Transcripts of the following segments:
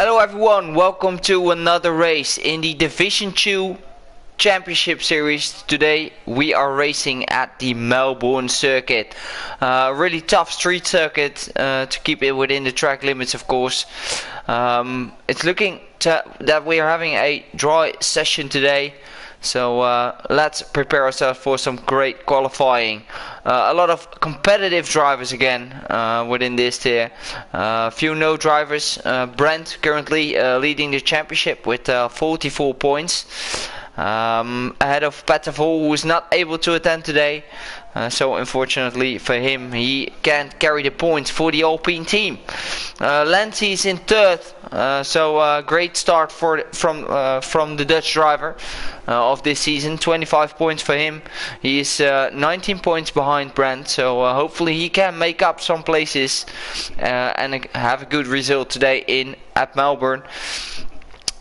Hello everyone, welcome to another race in the Division 2 Championship Series. Today we are racing at the Melbourne circuit. Really tough street circuit to keep it within the track limits, of course. It's looking that we are having a dry session today. So let's prepare ourselves for some great qualifying. A lot of competitive drivers again within this tier. Few no drivers. Brent currently leading the championship with 44 points. Ahead of Pettervol, who is not able to attend today. So unfortunately for him, he can't carry the points for the Alpine team. Lancy is in third, so great start from the Dutch driver of this season. 25 points for him. He is 19 points behind Brent, so hopefully he can make up some places and have a good result today at Melbourne.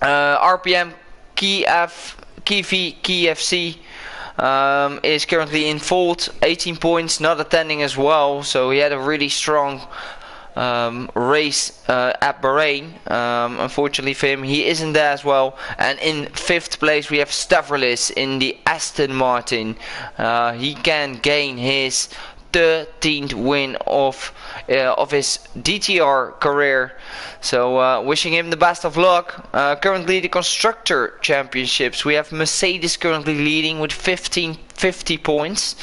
RPM KFC is currently in fault, 18 points, not attending as well, so he had a really strong race at Bahrain. Unfortunately for him, he isn't there as well. And in 5th place we have Stavrolis in the Aston Martin. He can gain his 13th win of his DTR career, so wishing him the best of luck. Currently the Constructor Championships, we have Mercedes currently leading with 50 points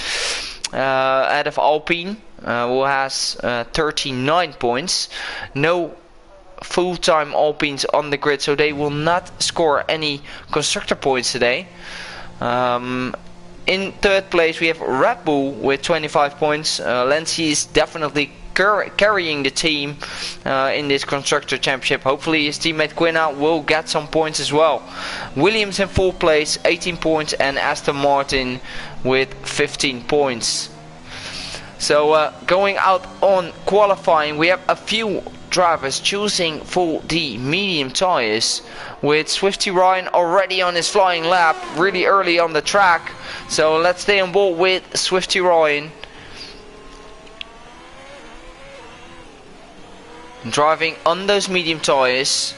out of Alpine, who has 39 points. No full-time Alpines on the grid, so they will not score any constructor points today. In 3rd place we have Red Bull with 25 points. Lancy is definitely carrying the team in this Constructor Championship. Hopefully his teammate Quina will get some points as well. Williams in 4th place, 18 points, and Aston Martin with 15 points. So going out on qualifying, we have a few drivers choosing for the medium tires, with Swifty Ryan already on his flying lap really early on the track. So let's stay on board with Swifty Ryan, driving on those medium tires.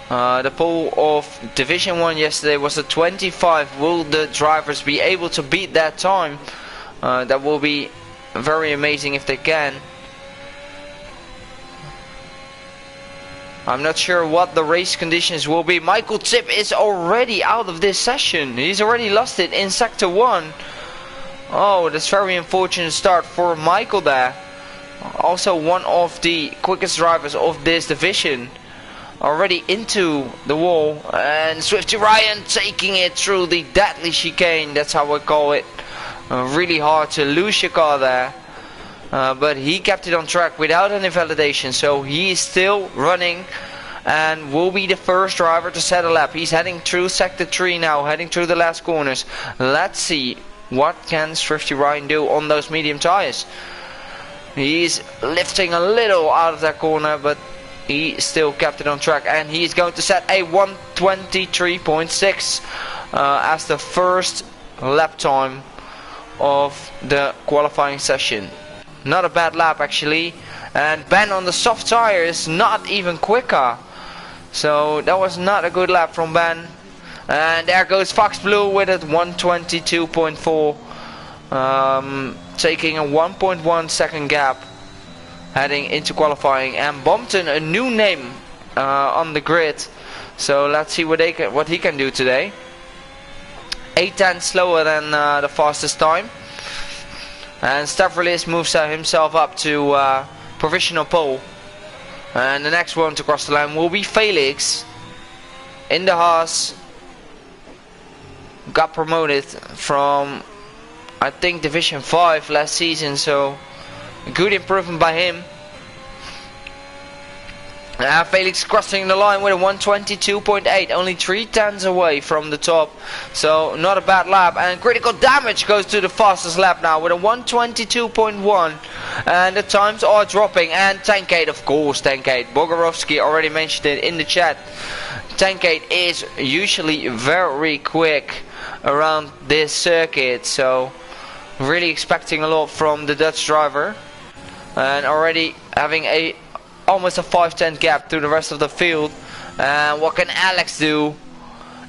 The pole of Division 1 yesterday was a 25. Will the drivers be able to beat that time? That will be very amazing if they can. I'm not sure what the race conditions will be. Michael Tip is already out of this session. He's already lost it in Sector 1. Oh, that's very unfortunate start for Michael there. Also one of the quickest drivers of this division. Already into the wall. And Swifty Ryan taking it through the deadly chicane. That's how I call it. Really hard to lose your car there. But he kept it on track without any validation, so he is still running and will be the first driver to set a lap. He's heading through Sector 3 now, heading through the last corners. Let's see what can Swifty Ryan do on those medium tires. He's lifting a little out of that corner, but he still kept it on track, and he's going to set a 1:23.6 as the first lap time of the qualifying session. Not a bad lap actually, and Ben on the soft tire is not even quicker, so that was not a good lap from Ben. And there goes Fox Blue with it, 1:22.4, taking a 1.1 second gap heading into qualifying. And Bompton, a new name on the grid, so let's see what he can do today. 8 slower than the fastest time. And Stavrolis moves himself up to provisional pole. And the next one to cross the line will be Felix in the Haas. Got promoted from, I think, Division 5 last season, so a good improvement by him. Felix crossing the line with a 1:22.8, only 3/10 away from the top, so not a bad lap. And Critical Damage goes to the fastest lap now with a 1:22.1, and the times are dropping. And Tankade, of course, Tankade. Bogorovsky already mentioned it in the chat. Tankade is usually very quick around this circuit, so really expecting a lot from the Dutch driver. And already having a almost a 5-10 gap to the rest of the field. And what can Alex do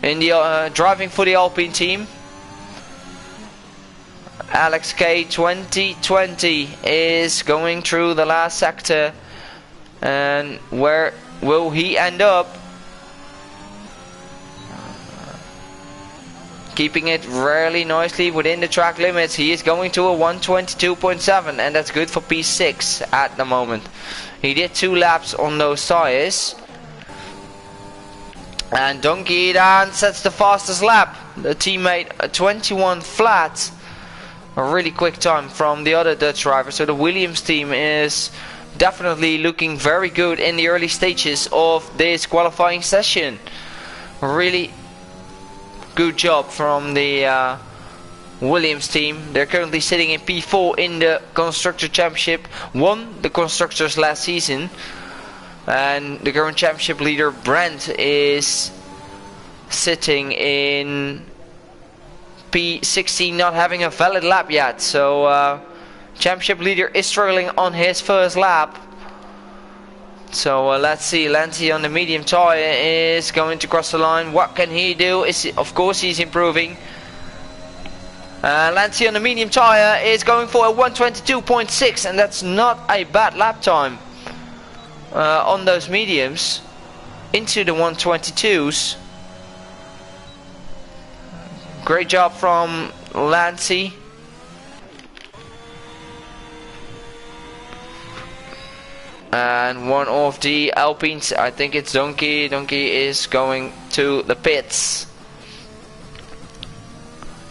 in the driving for the Alpine team? Alex K 2020 is going through the last sector, and where will he end up? Keeping it really nicely within the track limits. He is going to a 122.7, and that's good for P6 at the moment. He did 2 laps on those tires. And Donkey Dan sets the fastest lap. The teammate a 21 flat. A really quick time from the other Dutch driver. So the Williams team is definitely looking very good in the early stages of this qualifying session. Really good job from the Williams team. They're currently sitting in P4 in the Constructor Championship. Won the Constructors last season. And the current championship leader Brent is sitting in P16, not having a valid lap yet. So championship leader is struggling on his first lap. So let's see. Lancy on the medium tire is going to cross the line. What can he do? Of course he's improving. Lancy on the medium tire is going for a 122.6, and that's not a bad lap time on those mediums into the 122s. Great job from Lancy. And one of the Alpines, I think it's Donkey. Donkey is going to the pits.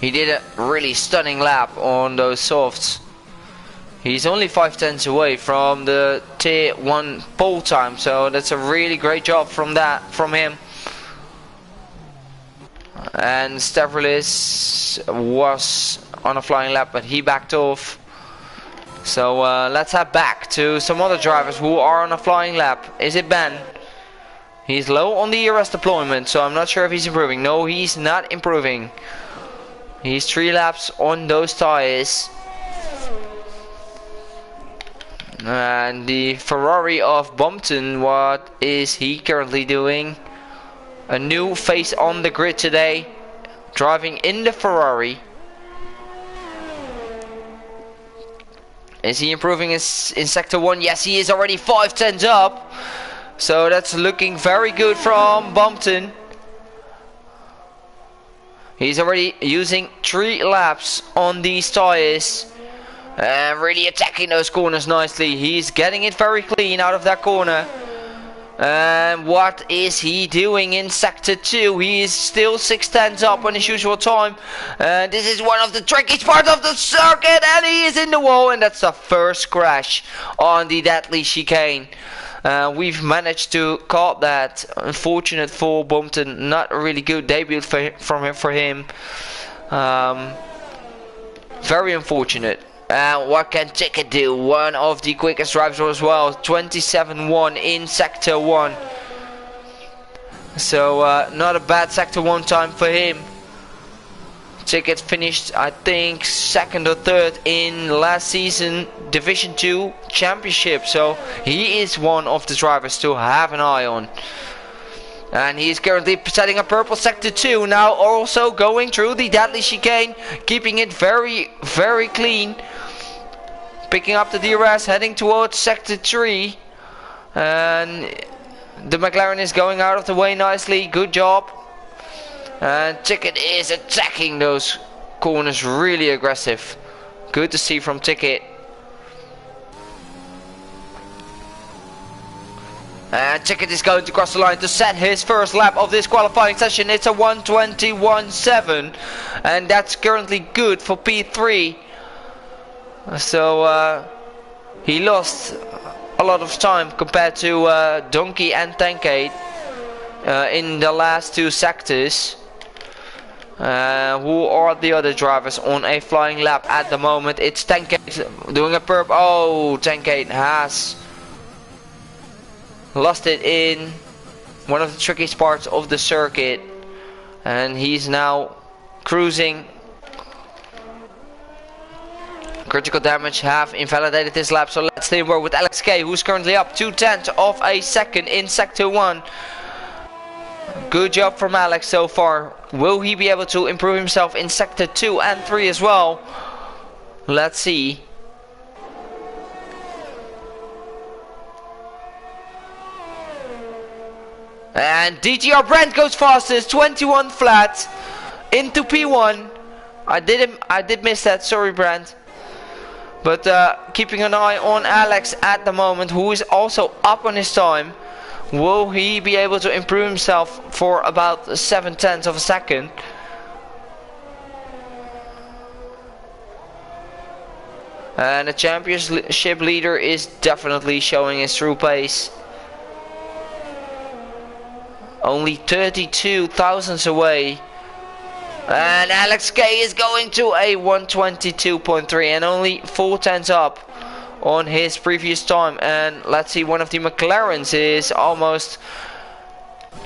He did a really stunning lap on those softs. He's only 5/10 away from the tier 1 pole time, so that's a really great job from him. And Stavrolis was on a flying lap, but he backed off. So let's head back to some other drivers who are on a flying lap. Is it Ben? He's low on the ERS deployment, so I'm not sure if he's improving. No, he's not improving. He's 3 laps on those tires. And the Ferrari of Bumpton, what is he currently doing? A new face on the grid today, driving in the Ferrari. Is he improving in sector 1? Yes, he is already 5/10 up. So that's looking very good from Bumpton. He's already using 3 laps on these tires. And really attacking those corners nicely. He's getting it very clean out of that corner. And what is he doing in sector 2? He is still 6/10 up on his usual time. And this is one of the trickiest parts of the circuit, and he is in the wall, and that's the first crash on the deadly chicane. We've managed to caught that. Unfortunate for Bumpton, not a really good debut for him. Very unfortunate. What can Ticket do? One of the quickest drivers as well. 27.1 in sector 1. So not a bad sector 1 time for him. Ticket finished, I think, 2nd or 3rd in last season Division 2 Championship. So he is one of the drivers to have an eye on. And he is currently setting a purple sector 2. Now also going through the deadly chicane. Keeping it very, very clean. Picking up the DRS, heading towards sector 3. And the McLaren is going out of the way nicely. Good job. And Ticket is attacking those corners really aggressive. Good to see from Ticket. And Ticket is going to cross the line to set his first lap of this qualifying session. It's a 121.7. And that's currently good for P3. So he lost a lot of time compared to Donkey and Tankade in the last 2 sectors. Who are the other drivers on a flying lap at the moment? It's Tankade doing a perp. Oh, Tankade has lost it in one of the trickiest parts of the circuit, and he's now cruising Critical damage have invalidated this lap, so let's stay with Alex K, who's currently up 2/10 of a second in sector 1. Good job from Alex so far. Will he be able to improve himself in sector 2 and 3 as well? Let's see. And DTR Brent goes fastest, 21 flat into P1. I did miss that, sorry Brent. But keeping an eye on Alex at the moment, who is also up on his time. Will he be able to improve himself for about 7/10 of a second? And the championship leader is definitely showing his true pace. Only 32 thousandths away. And Alex K is going to a 122.3 and only 4/10 up on his previous time. And let's see, one of the McLarens is almost...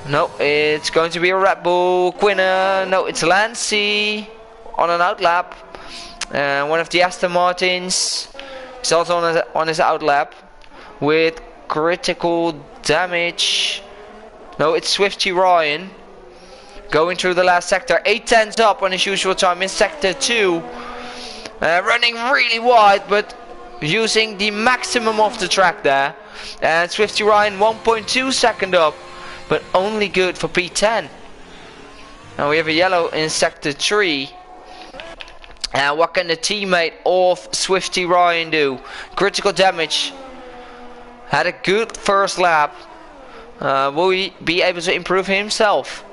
No, it's going to be a Red Bull. Quinner, no, it's Lancey on an outlap. And one of the Aston Martins is also on his outlap with critical damage. No, it's Swifty Ryan going through the last sector, 8/10 up on his usual time in sector 2. Running really wide, but using the maximum of the track there. And Swifty Ryan 1.2 second up, but only good for P10. Now we have a yellow in sector 3. And what can the teammate of Swifty Ryan do? Critical damage. Had a good first lap. Will he be able to improve himself?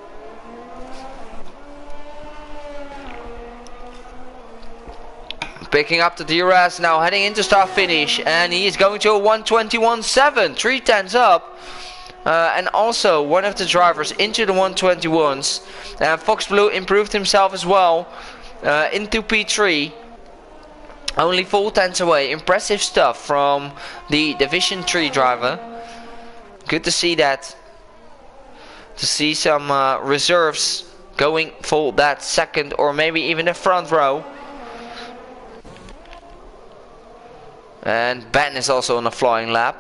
Picking up the DRS now, heading into start finish, and he is going to a 121.7, 3/10 up. And also one of the drivers into the 121s. And Fox Blue improved himself as well into P3. Only 4/10 away. Impressive stuff from the Division 3 driver. Good to see that. To see some reserves going for that second or maybe even the front row. And Ben is also on a flying lap.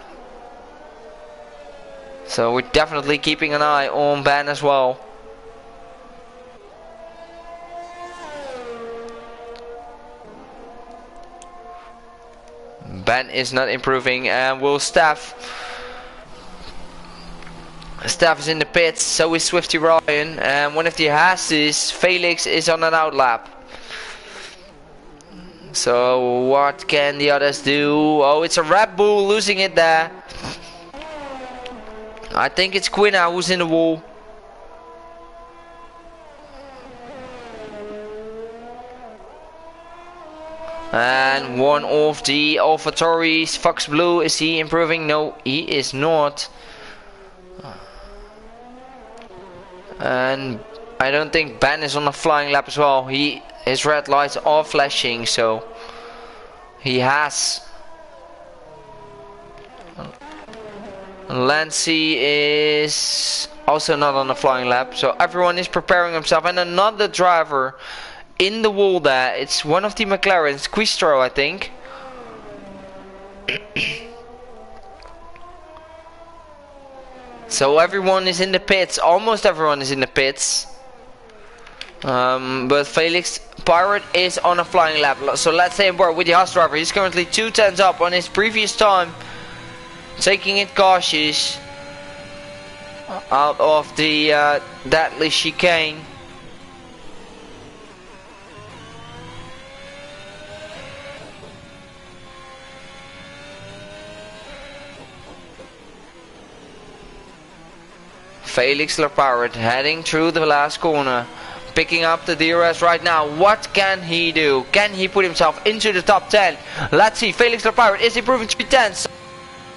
So we're definitely keeping an eye on Ben as well. Ben is not improving, and will Staff is in the pits, so is Swifty Ryan, and one of the Haases, Felix, is on an outlap. So what can the others do? Oh, it's a Red Bull losing it there. I think it's Quinna who's in the wall. And one of the AlphaTauris, Fox Blue, is he improving? No, he is not. And I don't think Ben is on a flying lap as well. His red lights are flashing, so he has. Lancey is also not on a flying lap, so everyone is preparing himself. And another driver in the wall there. It's one of the McLarens, Quistro, I think. So everyone is in the pits, almost everyone is in the pits. But Felix Pirate is on a flying lap. So let's say a word with the Haas driver. He's currently 2/10 up on his previous time. Taking it cautious out of the deadly chicane. Felix Pirate heading through the last corner. Picking up the DRS right now. What can he do? Can he put himself into the top 10? Let's see. Felix Pirate is improving 3/10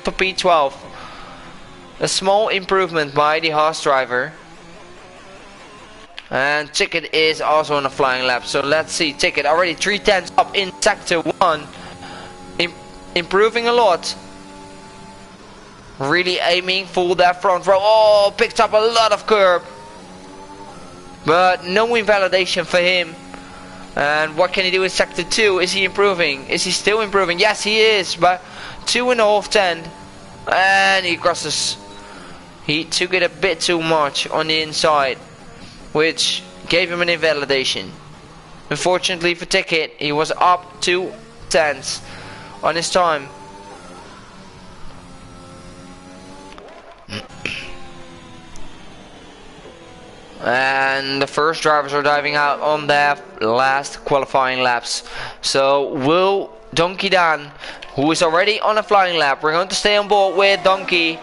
for P12. A small improvement by the Haas driver. And Ticket is also on a flying lap. So let's see. Ticket already 3/10 up in sector 1. Improving a lot. Really aiming for that front row. Oh, picked up a lot of curb. But no invalidation for him. And what can he do in sector 2? Is he improving? Is he still improving? Yes, he is, but 2.5 10. And he crosses. He took it a bit too much on the inside, which gave him an invalidation. Unfortunately for Ticket, he was up 2 tenths on his time. And the first drivers are diving out on their last qualifying laps. So will Donkey Dan, who is already on a flying lap, we're going to stay on board with Donkey,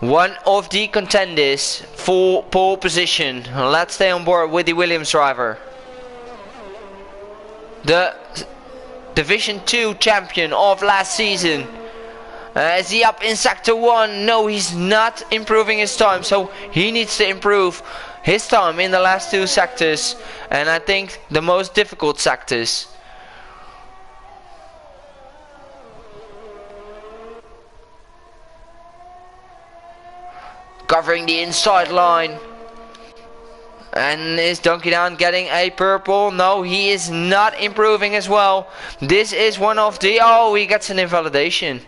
one of the contenders for pole position. Let's stay on board with the Williams driver, the Division 2 champion of last season. Is he up in sector 1? No, he's not improving his time, so he needs to improve his time in the last 2 sectors, and I think the most difficult sectors. Covering the inside line. And is Donkey Down getting a purple? No, he is not improving as well. This is one of the... Oh, he gets an invalidation.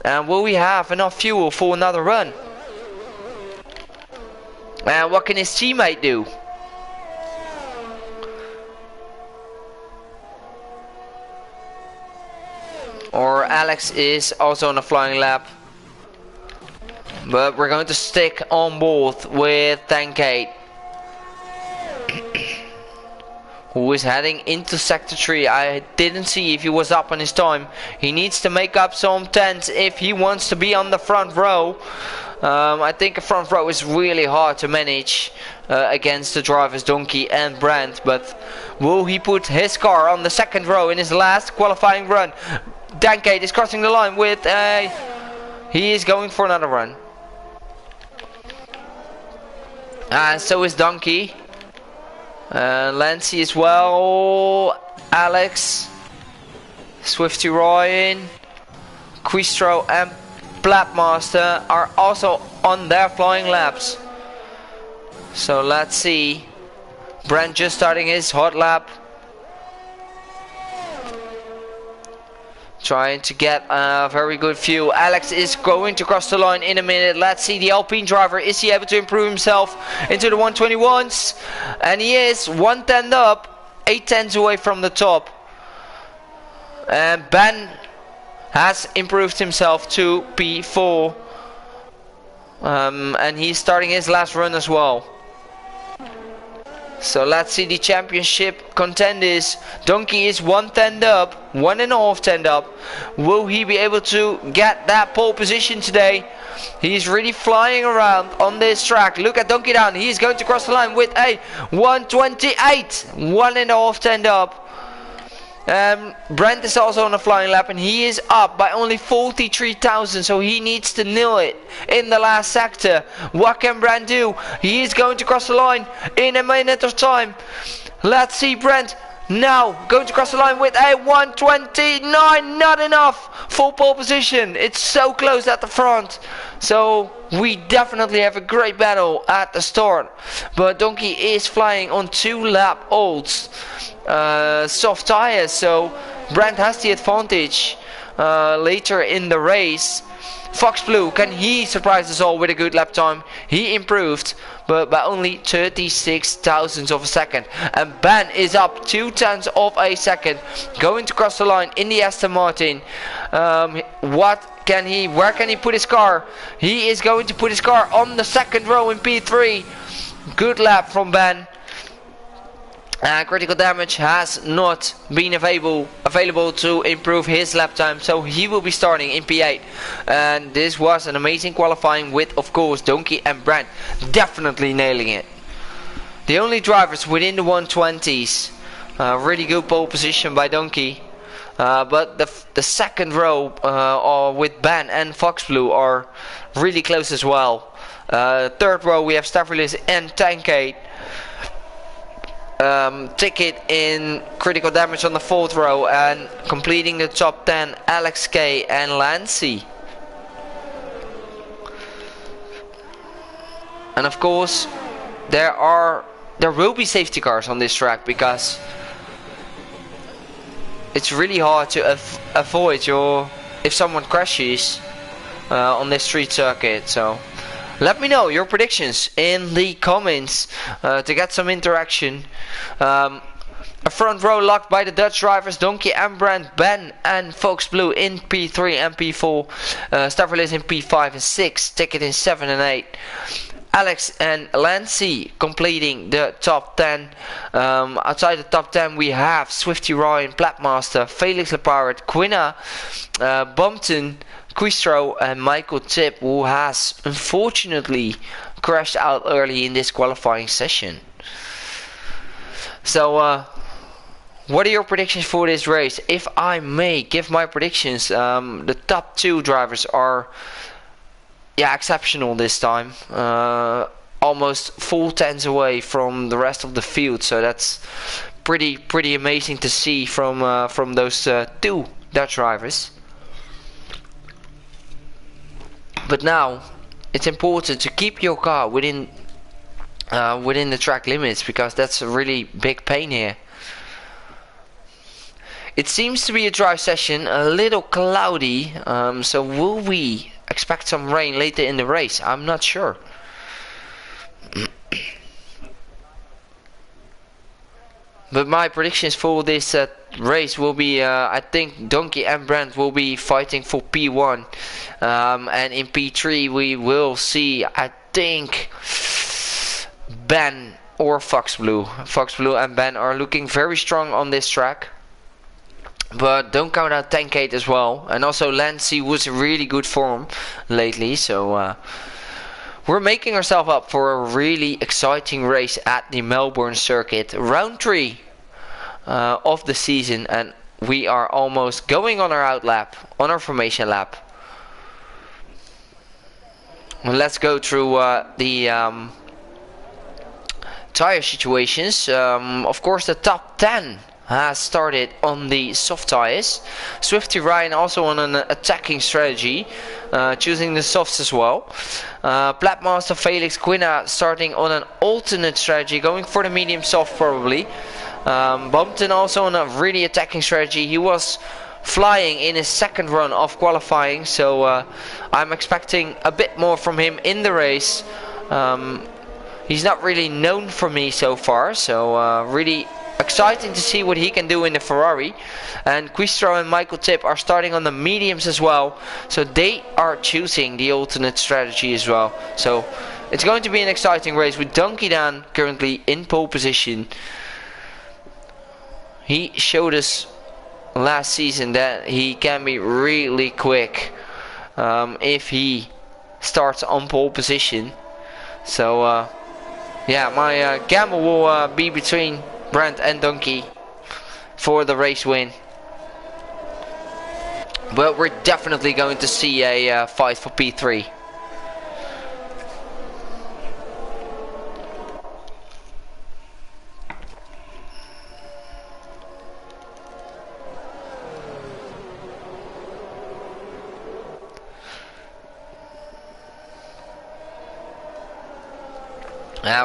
And will we have enough fuel for another run? And what can his teammate do? Or Alex is also on a flying lap. But we're going to stick on board with Tankade, who is heading into sector 3. I didn't see if he was up on his time. He needs to make up some tenths if he wants to be on the front row. I think a front row is really hard to manage against the drivers Donkey and Brandt. But will he put his car on the second row in his last qualifying run? Tankade is crossing the line with a... He is going for another run. And so is Donkey. Lancy as well. Alex, Swifty Ryan, Quistro and Platmaster are also on their flying laps. So let's see. Brent just starting his hot lap, trying to get a very good fuel. Alex is going to cross the line in a minute. Let's see the Alpine driver. Is he able to improve himself into the 121s? And he is 1 10 up, 8 tenths away from the top. And Ben has improved himself to P4. And he's starting his last run as well. So let's see the championship contenders. Donkey is 1 10 up, 1.5 10 up. Will he be able to get that pole position today? He's really flying around on this track. Look at Donkey Down. He's going to cross the line with a 128, 1.5 10 up. Brent is also on a flying lap, and he is up by only 43,000, so he needs to nail it in the last sector. What can Brent do? He is going to cross the line in a minute of time. Let's see Brent now going to cross the line with a 129. Not enough for pole position. It's so close at the front, so we definitely have a great battle at the start. But Donkey is flying on 2 lap olds. Soft tires, so Brent has the advantage later in the race. Fox Blue, can he surprise us all with a good lap time? He improved, but by only 36 thousandths of a second. And Ben is up 2 tenths of a second, going to cross the line in the Aston Martin. Where can he put his car? He is going to put his car on the second row in P3. Good lap from Ben. Critical damage has not been available to improve his lap time, so he will be starting in P8. And this was an amazing qualifying with, of course, Donkey and Brent definitely nailing it. The only drivers within the 120s. Really good pole position by Donkey. But the second row with Ben and Fox Blue are really close as well. Third row we have Stavridis and Tankade. Ticket in critical damage on the 4th row, and completing the top 10 Alex K and Lancy. And of course there are there will be safety cars on this track, because it's really hard to avoid if someone crashes on this street circuit. So let me know your predictions in the comments to get some interaction. A front row locked by the Dutch drivers, Donkey and Brand, Ben and Fox Blue in P3 and P4, Stavrolis in P5 and 6, Ticket in 7 and 8. Alex and Lancy completing the top 10. Outside the top 10 we have Swifty Ryan, Platmaster, Felix Le Pirate, Quina, Bumpton, Quistro and Michael Tip, who has unfortunately crashed out early in this qualifying session. So what are your predictions for this race? If I may give my predictions, the top 2 drivers are exceptional this time. Almost full tenths away from the rest of the field, so that's pretty amazing to see from those 2 Dutch drivers. But now it's important to keep your car within the track limits, because that's a really big pain here. It seems to be a dry session, a little cloudy, so will we expect some rain later in the race? I'm not sure. But my predictions for this race will be, I think Donkey and Brand will be fighting for P1, and in P3 we will see, I think, Ben or Fox Blue. Fox Blue and Ben are looking very strong on this track. But don't count out Tankate as well. And also Lancy was in really good form lately. So we're making ourselves up for a really exciting race at the Melbourne circuit. Round 3 of the season. And we are almost going on our out lap. On our formation lap. Let's go through the tire situations. Of course the top 10 has started on the soft tires. Swifty Ryan also on an attacking strategy, choosing the softs as well. Platmaster, Felix, Quina starting on an alternate strategy, going for the medium soft probably. Bumpton also on a really attacking strategy. He was flying in his second run of qualifying, so I'm expecting a bit more from him in the race. He's not really known for me so far, so really exciting to see what he can do in the Ferrari. And Quistro and Michael Tip are starting on the mediums as well, so they are choosing the alternate strategy as well. So it's going to be an exciting race with Donkey Dan currently in pole position. He showed us last season that he can be really quick if he starts on pole position. So yeah, my gamble will be between Brand and Donkey for the race win. But we're definitely going to see a fight for P3.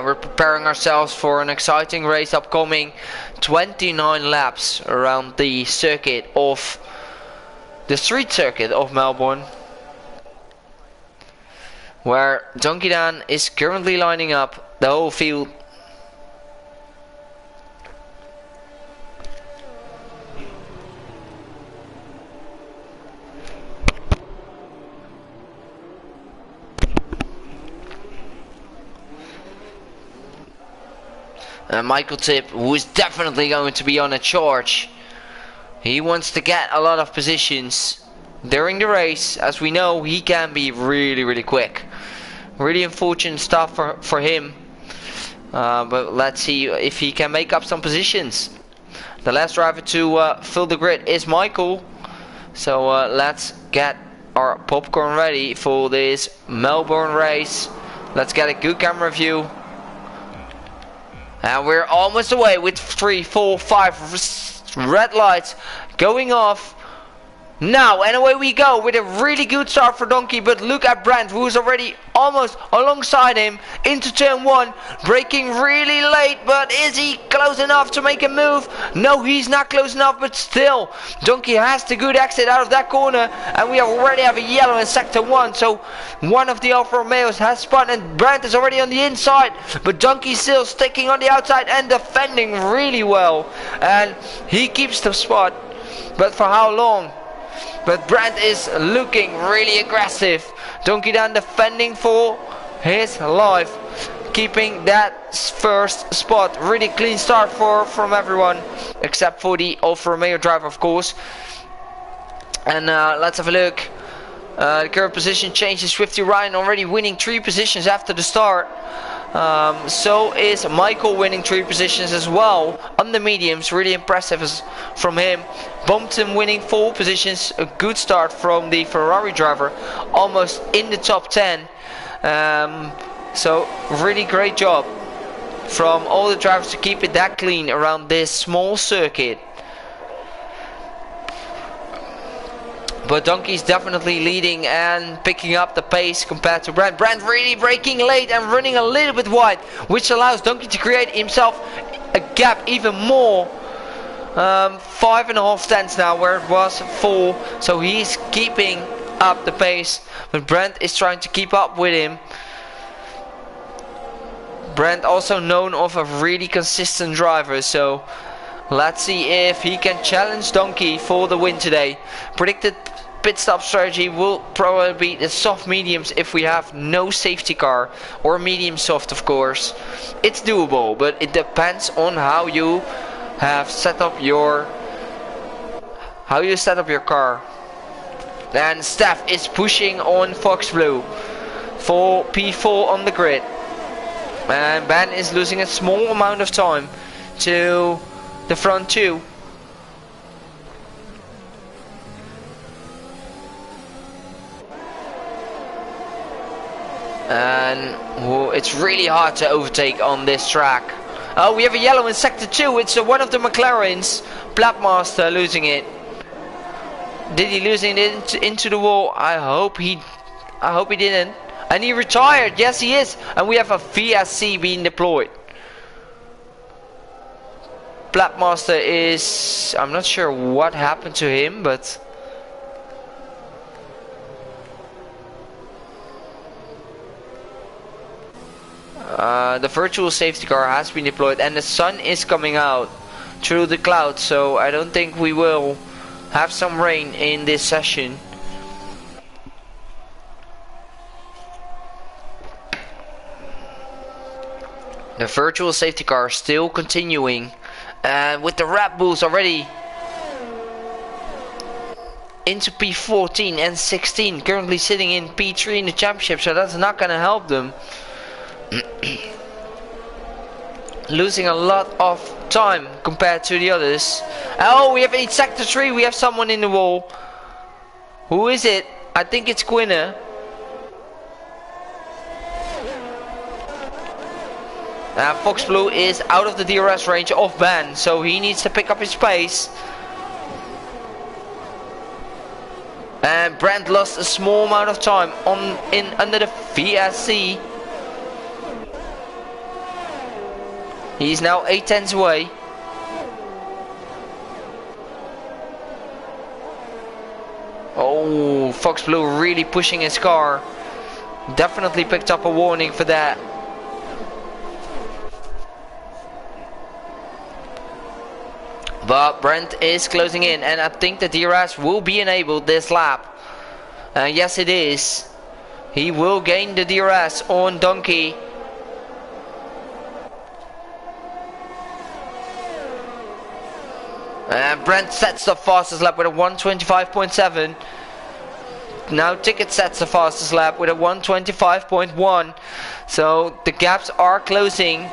We're preparing ourselves for an exciting race upcoming. 29 laps around the circuit of the street circuit of Melbourne, where Donkey Dan is currently lining up the whole field. And Michael Tip, who is definitely going to be on a charge. He wants to get a lot of positions during the race. As we know, he can be really quick. Really unfortunate stuff for him. But let's see if he can make up some positions. The last driver to fill the grid is Michael. So let's get our popcorn ready for this Melbourne race. Let's get a good camera view. And we're almost away with 3, 4, 5 red lights going off. Now, and away we go with a really good start for Donkey, but look at Brandt, who is already almost alongside him into turn 1, braking really late, but is he close enough to make a move? No, he's not close enough, but still, Donkey has the good exit out of that corner, and we already have a yellow in sector 1, so one of the Alfa Romeos has spun, and Brandt is already on the inside, but Donkey still sticking on the outside and defending really well, and he keeps the spot, but for how long? But Brandt is looking really aggressive. Donkey down defending for his life, keeping that first spot. Really clean start from everyone, except for the Alfa Romeo driver, of course. And let's have a look. The current position changes. Swifty Ryan already winning 3 positions after the start. So is Michael winning 3 positions as well on the mediums. Really impressive from him. Bompton winning 4 positions. A good start from the Ferrari driver, almost in the top 10. So really great job from all the drivers to keep it that clean around this small circuit. But Donkey's definitely leading and picking up the pace compared to Brandt. Brandt really braking late and running a little bit wide, which allows Donkey to create himself a gap even more. 5.5 tenths now, where it was 4. So he's keeping up the pace, but Brandt is trying to keep up with him. Brandt also known of a really consistent driver, so let's see if he can challenge Donkey for the win today. Predicted pit stop strategy will probably be the soft mediums if we have no safety car, or medium soft, of course. It's doable, but it depends on how you have set up your car. And Steph is pushing on Fox Blue for P4 on the grid, and Ben is losing a small amount of time to the front 2. And it's really hard to overtake on this track. Oh, we have a yellow in sector 2. It's one of the McLarens. Blackmaster losing it. Did he lose it into the wall? I hope he didn't. And he retired. Yes, he is. And we have a VSC being deployed. Blackmaster is... I'm not sure what happened to him, but... the virtual safety car has been deployed, and the sun is coming out through the clouds, so I don't think we will have some rain in this session. The virtual safety car is still continuing, and with the Red Bulls already into P14 and 16, currently sitting in P3 in the championship, so that's not gonna help them. Losing a lot of time compared to the others. Oh, we have in sector 3, we have someone in the wall. Who is it? I think it's Quinner. Fox Blue is out of the DRS range of Ben, so he needs to pick up his pace. And Brandt lost a small amount of time under the VSC. He's now 8 tenths away. Oh, Fox Blue really pushing his car. Definitely picked up a warning for that. But Brandt is closing in, and I think the DRS will be enabled this lap. Yes, it is. He will gain the DRS on Donkey. And Brandt sets the fastest lap with a 1:25.7. Now Ticket sets the fastest lap with a 1:25.1. So the gaps are closing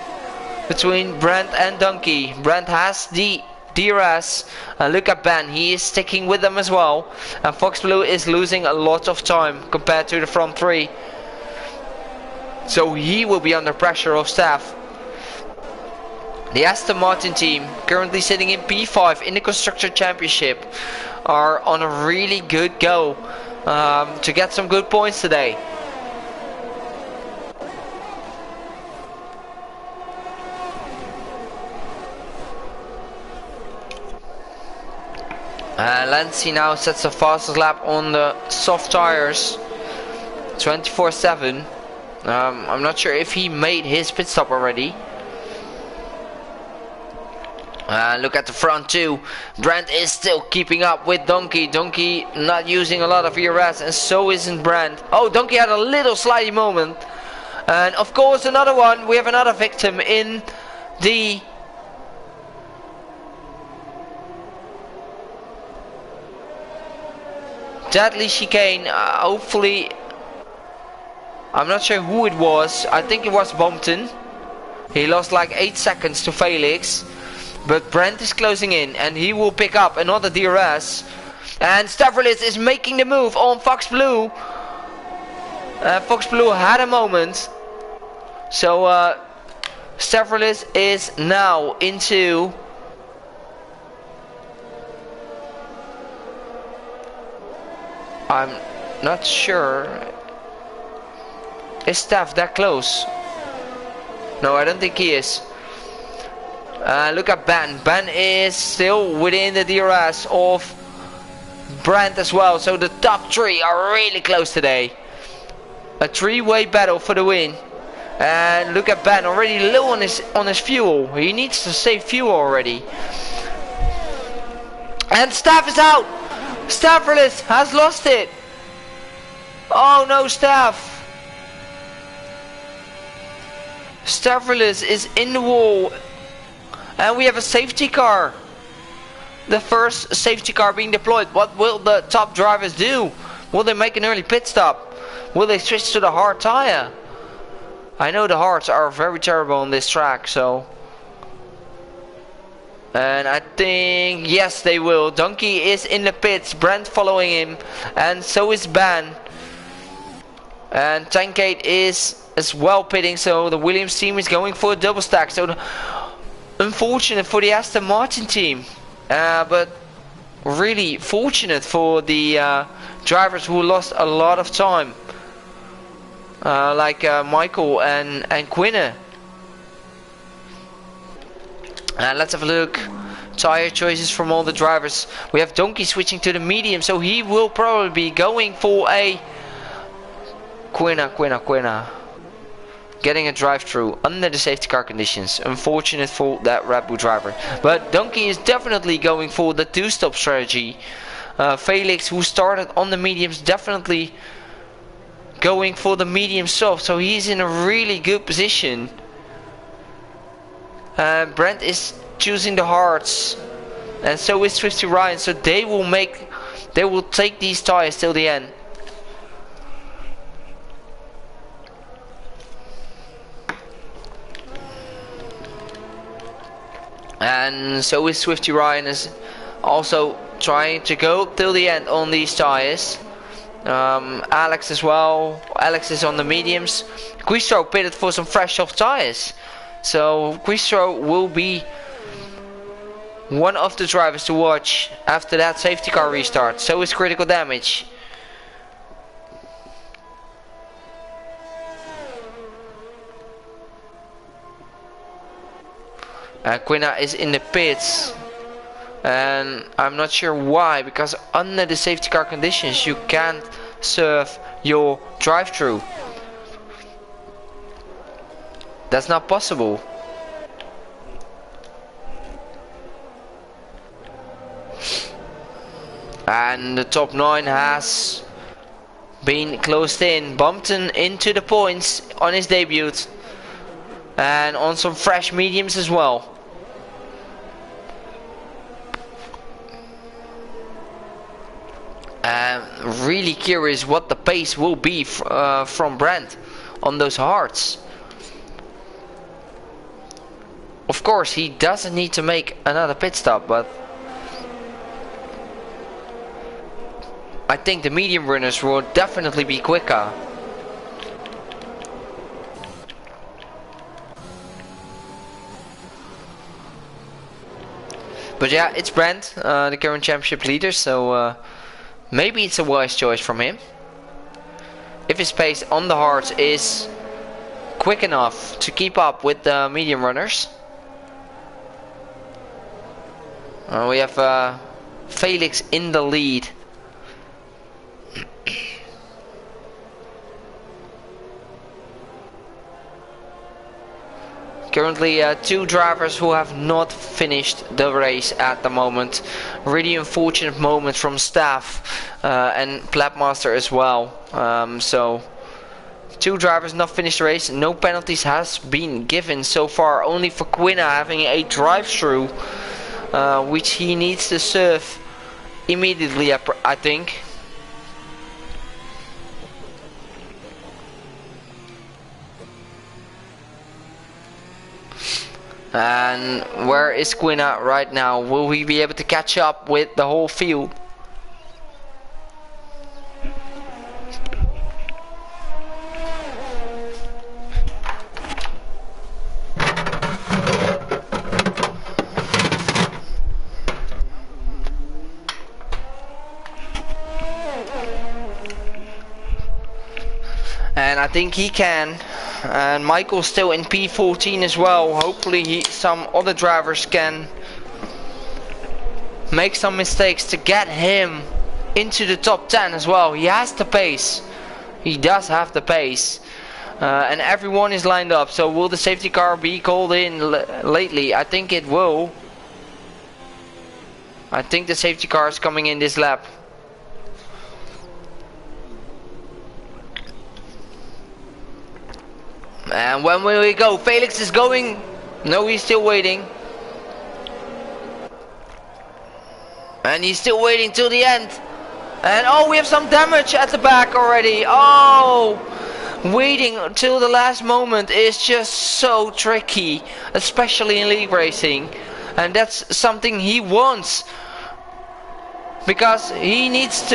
between Brandt and Donkey. Brandt has the DRS. Look at Ben, he is sticking with them as well. And Fox Blue is losing a lot of time compared to the front 3. So he will be under pressure of staff. The Aston Martin team currently sitting in P5 in the Constructor Championship. are on a really good go to get some good points today. Lancy now sets the fastest lap on the soft tires, 24/7. I'm not sure if he made his pit stop already. Look at the front too. Brand is still keeping up with Donkey. Donkey not using a lot of ERS, and so isn't Brand. Oh, Donkey had a little slidey moment. And of course another one. We have another victim in the deadly chicane. Hopefully, I'm not sure who it was. I think it was Bompton. He lost like 8 seconds to Felix. But Brent is closing in, and he will pick up another DRS. And Stavrolis is making the move on Fox Blue. Fox Blue had a moment. So Stavrolis is now into I'm not sure. Is Stav that close? No, I don't think he is. Look at Ben. Ben is still within the DRS of Brandt as well. So the top three are really close today. A three-way battle for the win. And look at Ben, already low on his fuel. He needs to save fuel already. And Stav is out. Stavrolis has lost it. Oh no, Stav. Stavrolis is in the wall. And we have a safety car. The first safety car being deployed. What will the top drivers do? Will they make an early pit stop? Will they switch to the hard tire? I know the hards are very terrible on this track, so. And I think, yes, they will. Donkey is in the pits. Brent following him. And so is Ban. And Tankade is as well pitting. So the Williams team is going for a double stack. So unfortunate for the Aston Martin team. But really fortunate for the drivers who lost a lot of time. Like Michael and Quinner. Let's have a look. Tire choices from all the drivers. We have Donkey switching to the medium, so he will probably be going for a Quinner. Getting a drive-through under the safety car conditions. Unfortunate for that Red Bull driver. But Donkey is definitely going for the two-stop strategy. Felix, who started on the mediums, definitely going for the medium soft. So he's in a really good position. Brent is choosing the hards, and so is Swifty Ryan. So they will take these tires till the end. And so is Swifty Ryan is also trying to go till the end on these tires. Alex as well. Alex is on the mediums. Quistro pitted for some fresh soft tires. So Quistro will be one of the drivers to watch after that safety car restart. So is Critical Damage. Quina is in the pits. And I'm not sure why, because under the safety car conditions you can't serve your drive-through. That's not possible. And the top 9 has been closed in. Bumpton into the points on his debut. And on some fresh mediums as well. Really curious what the pace will be from Brent on those hards. Of course, he doesn't need to make another pit stop, but I think the medium runners will definitely be quicker. But yeah, it's Brent, the current championship leader, so maybe it's a wise choice from him. If his pace on the hards is quick enough to keep up with the medium runners. We have Felix in the lead. Currently 2 drivers who have not finished the race at the moment. Really unfortunate moment from staff and Platmaster as well. So 2 drivers not finished the race. No penalties has been given so far. Only for Quina having a drive-through, which he needs to serve immediately, I think. And where is Quina right now? Will he be able to catch up with the whole field? And I think he can. And Michael's still in P14 as well. Hopefully some other drivers can make some mistakes to get him into the top 10 as well. He has the pace. He does have the pace. And everyone is lined up. So will the safety car be called in lately? I think it will. I think the safety car is coming in this lap. And when will we go? Felix is going. No, he's still waiting. And he's still waiting till the end. And oh, we have some damage at the back already. Oh, waiting till the last moment is just so tricky, especially in league racing. And that's something he wants, because he needs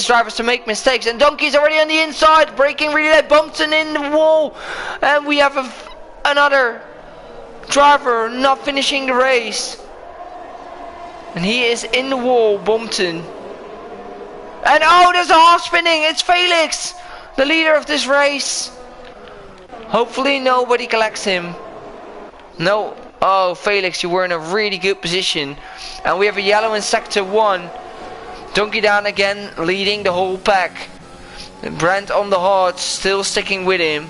drivers to make mistakes. And Donkey's already on the inside, braking really late, bumps in the wall. And we have another driver not finishing the race. And he is in the wall, Bompton. And oh, there's a half spinning. It's Felix, the leader of this race. Hopefully nobody collects him. No. Oh, Felix, you were in a really good position. And we have a yellow in sector 1. Donkey down again, leading the whole pack. Brent on the hard, still sticking with him.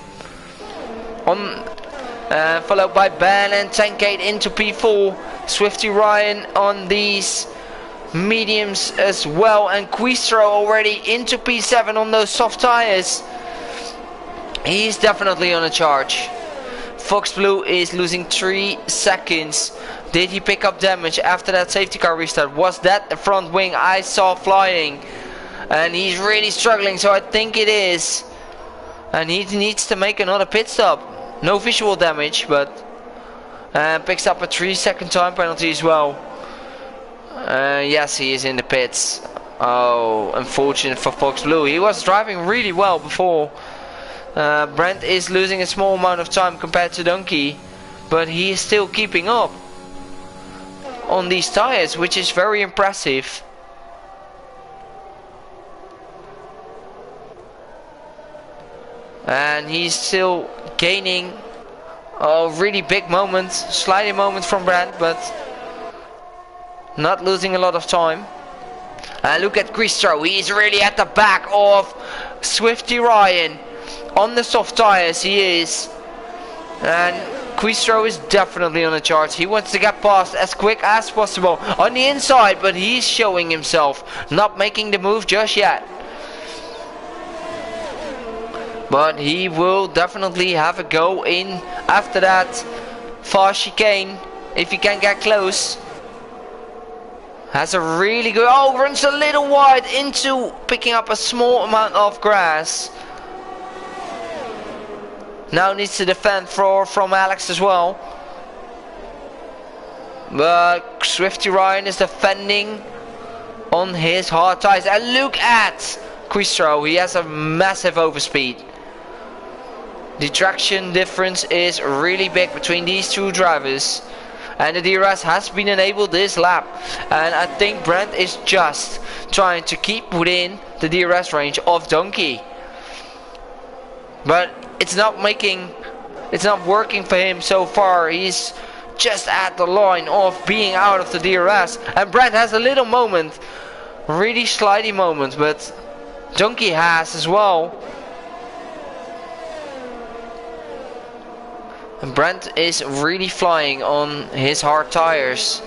Followed by Ben and Tankade into P4. Swifty Ryan on these mediums as well. And Quistro already into P7 on those soft tires. He's definitely on a charge. Fox Blue is losing 3 seconds. Did he pick up damage after that safety car restart? Was that the front wing I saw flying? And he's really struggling, so I think it is. And he needs to make another pit stop. No visual damage, but picks up a 3-second time penalty as well. Yes, he is in the pits. Oh, unfortunate for Fox Blue. He was driving really well before. Brent is losing a small amount of time compared to Donkey, but he is still keeping up on these tires, which is very impressive. And he's still gaining a really big moment, sliding moment from Brent, but not losing a lot of time. And look at Quistro, he's really at the back of Swifty Ryan. On the soft tires he is. And Quistro is definitely on the charge. He wants to get past as quick as possible on the inside, but he's showing himself, not making the move just yet. But he will definitely have a go in after that fast chicane if he can get close. Has a really good, oh, runs a little wide into picking up a small amount of grass. Now needs to defend from Alex as well. But Swifty Ryan is defending on his hard tires. And look at Quistro, he has a massive overspeed. The traction difference is really big between these two drivers. And the DRS has been enabled this lap. And I think Brent is just trying to keep within the DRS range of Donkey. But it's not working for him so far. He's just at the line of being out of the DRS. And Brent has a little moment. Really slidey moment, but Donkey has as well. And Brent is really flying on his hard tires.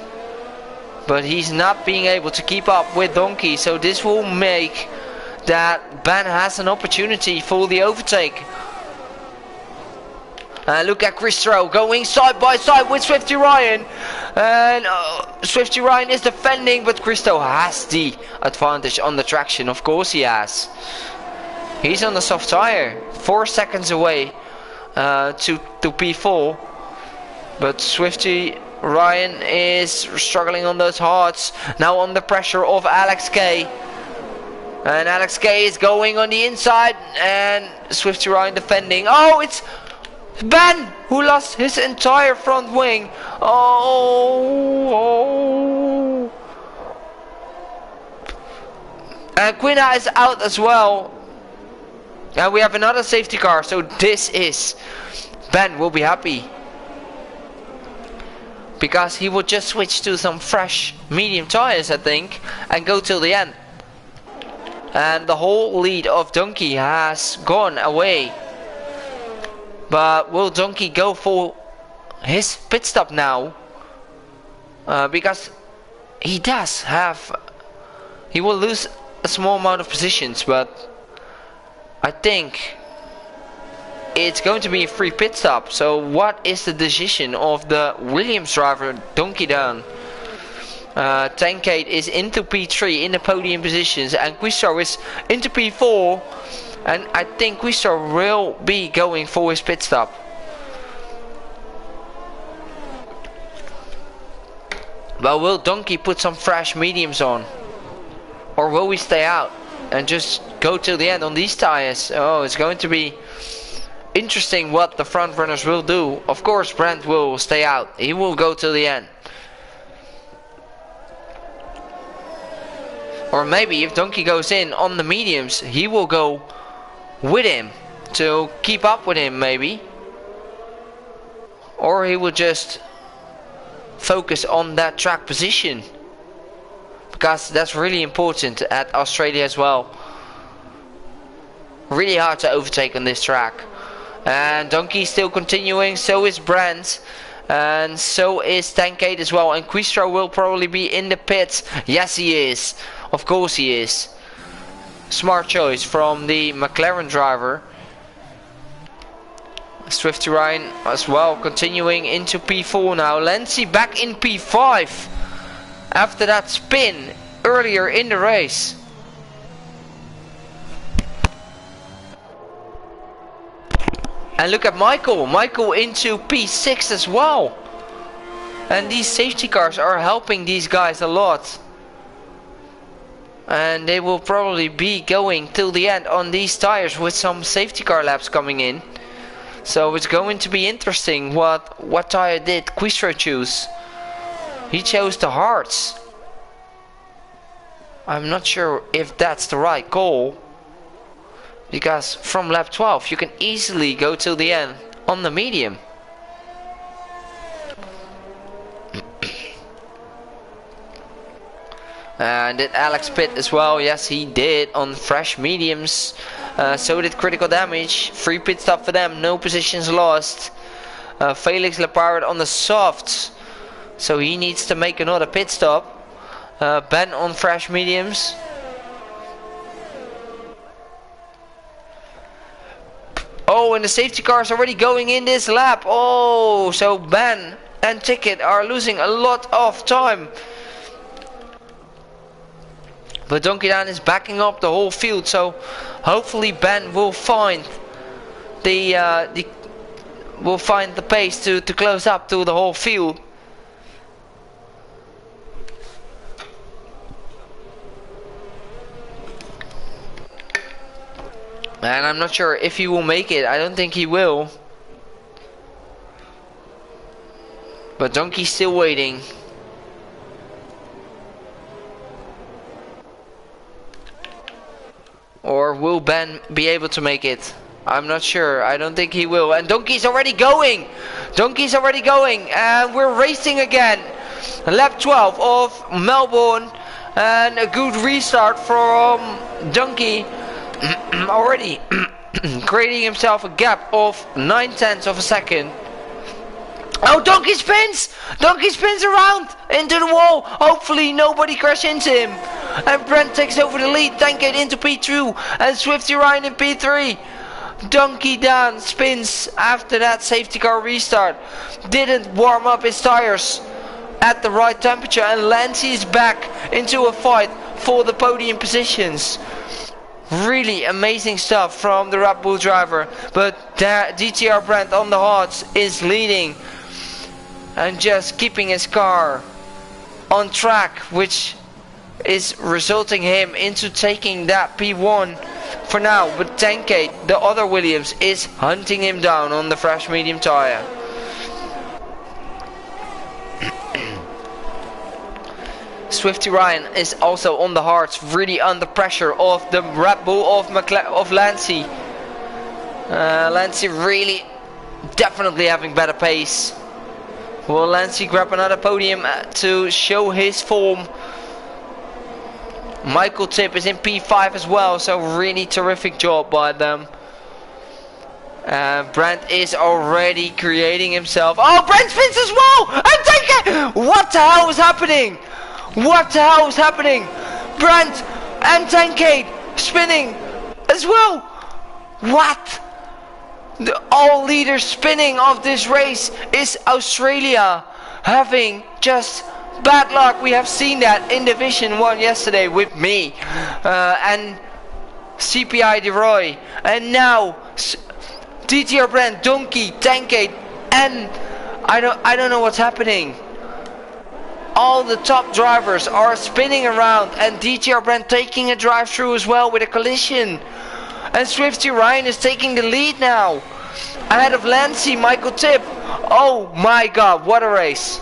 But he's not being able to keep up with Donkey. So this will make that Ben has an opportunity for the overtake. Look at Christo going side by side with Swifty Ryan. And Swifty Ryan is defending, but Christo has the advantage on the traction. Of course he has. He's on the soft tire. 4 seconds away to P4. But Swifty Ryan is struggling on those hards. Now under pressure of Alex K. And Alex K is going on the inside. And Swifty Ryan defending. Oh, it's Ben who lost his entire front wing. Oh. And Quina is out as well. And we have another safety car. So this is Ben will be happy. Because he will just switch to some fresh medium tires, I think. And go till the end. And the whole lead of Donkey has gone away. But will Donkey go for his pit stop now? Because he does have... He will lose a small amount of positions, but I think it's going to be a free pit stop. So what is the decision of the Williams driver, Donkey Down? Tankade is into P3 in the podium positions, and Quistar is into P4. And I think Quistar will be going for his pit stop. But will Donkey put some fresh mediums on? Or will we stay out and just go till the end on these tires? Oh, it's going to be interesting what the front runners will do. Of course Brent will stay out. He will go till the end. Or maybe if Donkey goes in on the mediums, he will go with him to keep up with him, maybe. Or he will just focus on that track position, because that's really important at Australia as well. Really hard to overtake on this track. And Donkey still continuing, so is Brent. And so is Tankade as well. And Quistro will probably be in the pits. Yes, he is. Of course he is. Smart choice from the McLaren driver. Swifty Ryan as well continuing into P4 now. Lenzi back in P5 after that spin earlier in the race. And look at Michael. Michael into P6 as well. And these safety cars are helping these guys a lot. And they will probably be going till the end on these tires with some safety car laps coming in. So it's going to be interesting what tire did Quistro choose. He chose the hards. I'm not sure if that's the right call, because from lap 12 you can easily go till the end on the medium. And did Alex pit as well? Yes, he did on fresh mediums. So did Critical Damage. Free pit stop for them, no positions lost. Felix Lepard on the softs, so he needs to make another pit stop. Ben on fresh mediums. Oh, and the safety car is already going in this lap. Oh, so Ben and Ticket are losing a lot of time. But Donkey Dan is backing up the whole field, so hopefully Ben will find the pace to close up to the whole field. And I'm not sure if he will make it. I don't think he will. But Donkey's still waiting. Or will Ben be able to make it? I'm not sure. I don't think he will. And Donkey's already going. Donkey's already going. And we're racing again. Lap 12 of Melbourne. And a good restart from Donkey. Already creating himself a gap of 9/10 of a second. Oh, Donkey spins! Donkey spins around into the wall. Hopefully nobody crashes into him. And Brent takes over the lead. Tankade into P2 and Swifty Ryan in P3. Donkey down, spins after that safety car restart. Didn't warm up his tires at the right temperature, and Lancey is back into a fight for the podium positions. Really amazing stuff from the Red Bull driver, but DTR Brent on the hards is leading and just keeping his car on track, which is resulting him into taking that P1 for now. But Tankade, the other Williams, is hunting him down on the fresh medium tire. Swifty Ryan is also on the hards, really under pressure of the Red Bull of Lancey. Lancey really definitely having better pace. Will Lancey grab another podium to show his form? Michael Tip is in P5 as well, so really terrific job by them. Brent is already creating himself. Oh, Brent spins as well! And Tankade! What the hell is happening? What the hell is happening? Brent and Tankade spinning as well. What? The all leader spinning of this race is Australia, having just bad luck. We have seen that in Division 1 yesterday with me and CPI DeRoy, and now DTR Brent, Donkey, Tankade, and I don't know what's happening. All the top drivers are spinning around, and DTR Brent taking a drive through as well with a collision. And Swifty Ryan is taking the lead now, ahead of Lancey, Michael Tip. Oh my god, what a race.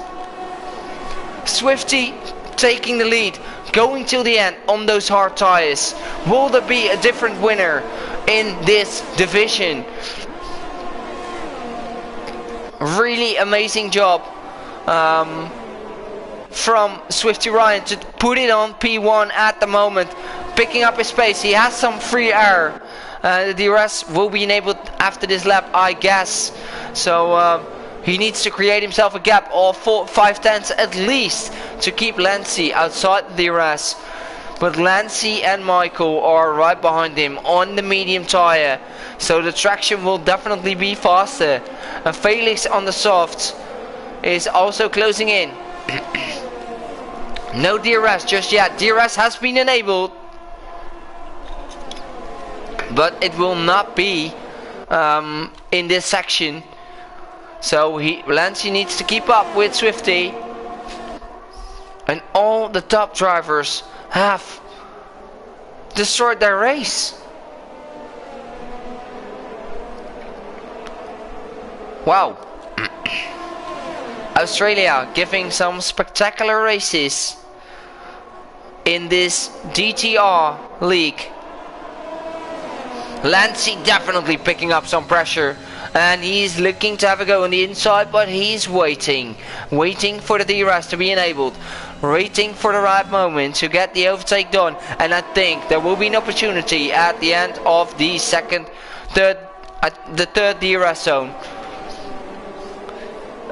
Swifty taking the lead, going till the end on those hard tires. Will there be a different winner in this division? Really amazing job from Swifty Ryan to put it on P1 at the moment, picking up his pace. He has some free air. The DRS will be enabled after this lap, I guess. So he needs to create himself a gap of 5/10 at least to keep Lancey outside the DRS. But Lancey and Michael are right behind him on the medium tire, so the traction will definitely be faster. And Felix on the soft is also closing in. No DRS just yet. DRS has been enabled, but it will not be in this section. So Lancey needs to keep up with Swifty. And all the top drivers have destroyed their race. Wow. Australia giving some spectacular races in this DTR league. Lancey definitely picking up some pressure, and he's looking to have a go on the inside, but he's waiting for the DRS to be enabled, waiting for the right moment to get the overtake done. And I think there will be an opportunity at the end of the third DRS zone.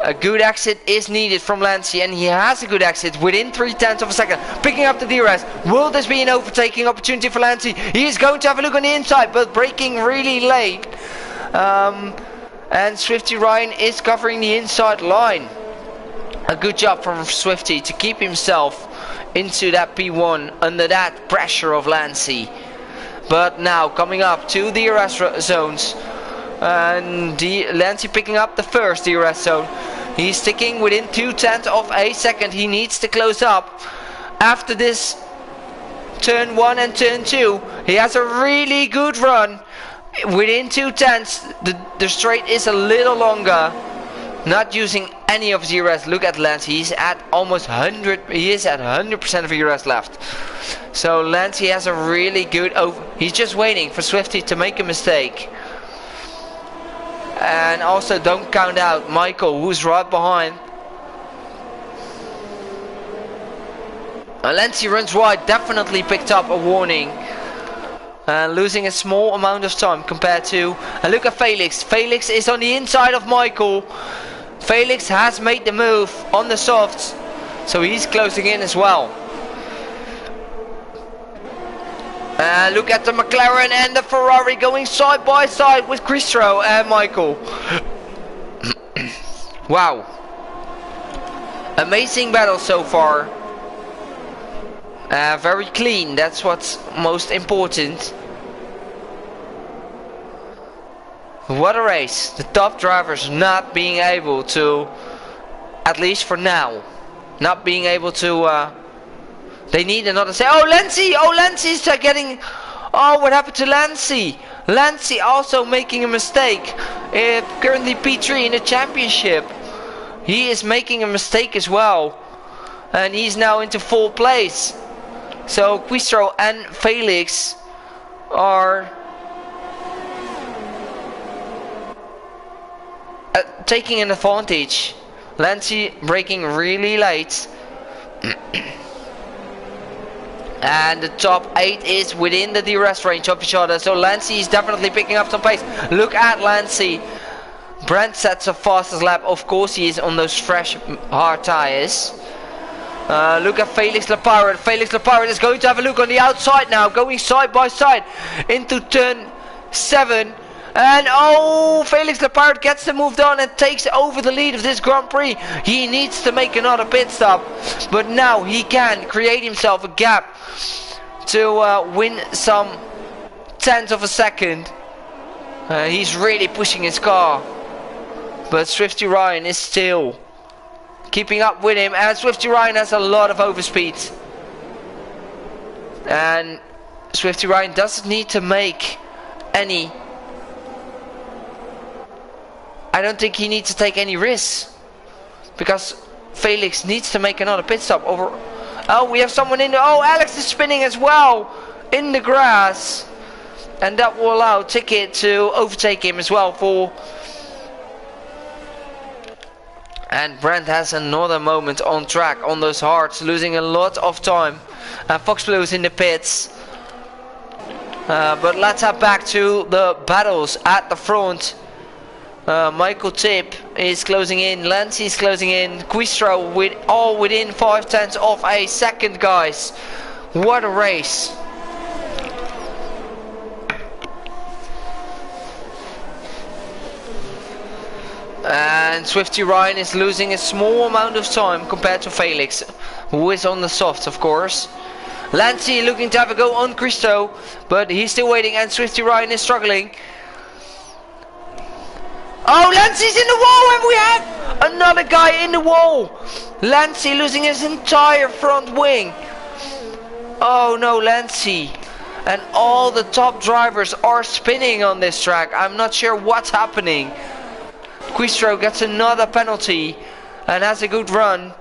A good exit is needed from Lancey, and he has a good exit within 0.3 of a second, picking up the DRS. Will this be an overtaking opportunity for Lancey? He is going to have a look on the inside, but braking really late. And Swifty Ryan is covering the inside line. A good job from Swifty to keep himself into that P1 under that pressure of Lancey. But now coming up to the DRS zones, and Lancey picking up the first DRS zone. He's sticking within 0.2 of a second. He needs to close up after this turn 1 and turn 2. He has a really good run within 0.2. The straight is a little longer, Not using any of his ERS. Look at Lance. He's at almost 100. He is at 100% of ERS left. So Lance, he has a really good he's just waiting for Swifty to make a mistake. And also don't count out Michael, who's right behind. Lancey runs wide, definitely picked up a warning. Losing a small amount of time compared to... And look at Felix. Felix is on the inside of Michael. Felix has made the move on the softs. So he's closing in as well. Look at the McLaren and the Ferrari going side by side with Cristro and Michael. Wow. Amazing battle so far. Very clean, that's what's most important. What a race. The top drivers not being able to, at least for now, not being able to, they need another say. Oh, Lancey! Oh, Lancey's getting, oh, what happened to Lancey? Lancey also making a mistake. Currently P3 in the championship. He is making a mistake as well. And he's now into 4th place. So Quistro and Felix are taking an advantage. Lancey braking really late. And the top 8 is within the DRS range of each other. So Lancey is definitely picking up some pace. Look at Lancey. Brent sets the fastest lap. Of course he is on those fresh hard tires. Look at Felix Le Pirate. Felix Le Pirate is going to have a look on the outside now. Going side by side into turn 7. And oh, Felix Le Pirate gets the move done and takes over the lead of this Grand Prix. He needs to make another pit stop. But now he can create himself a gap to win some tenths of a second. He's really pushing his car. But Swifty Ryan is still keeping up with him, and Swifty Ryan has a lot of overspeed. And Swifty Ryan doesn't need to make any... I don't think he needs to take any risks. Because Felix needs to make another pit stop over... Oh, we have someone in the... Oh, Alex is spinning as well in the grass. And that will allow Ticket to overtake him as well for... And Brent has another moment on track on those hards, losing a lot of time. Fox Blue is in the pits. But let's head back to the battles at the front. Michael Tip is closing in, Lancey is closing in, Quistro with all within 5/10 of a second, guys. What a race. And Swifty Ryan is losing a small amount of time compared to Felix, who is on the softs, of course. Lancey looking to have a go on Christo, but he's still waiting, and Swifty Ryan is struggling. Oh, Lancey's in the wall, and we have another guy in the wall. Lancey losing his entire front wing. Oh no, Lancey. And all the top drivers are spinning on this track. I'm not sure what's happening. Quistro gets another penalty and has a good run,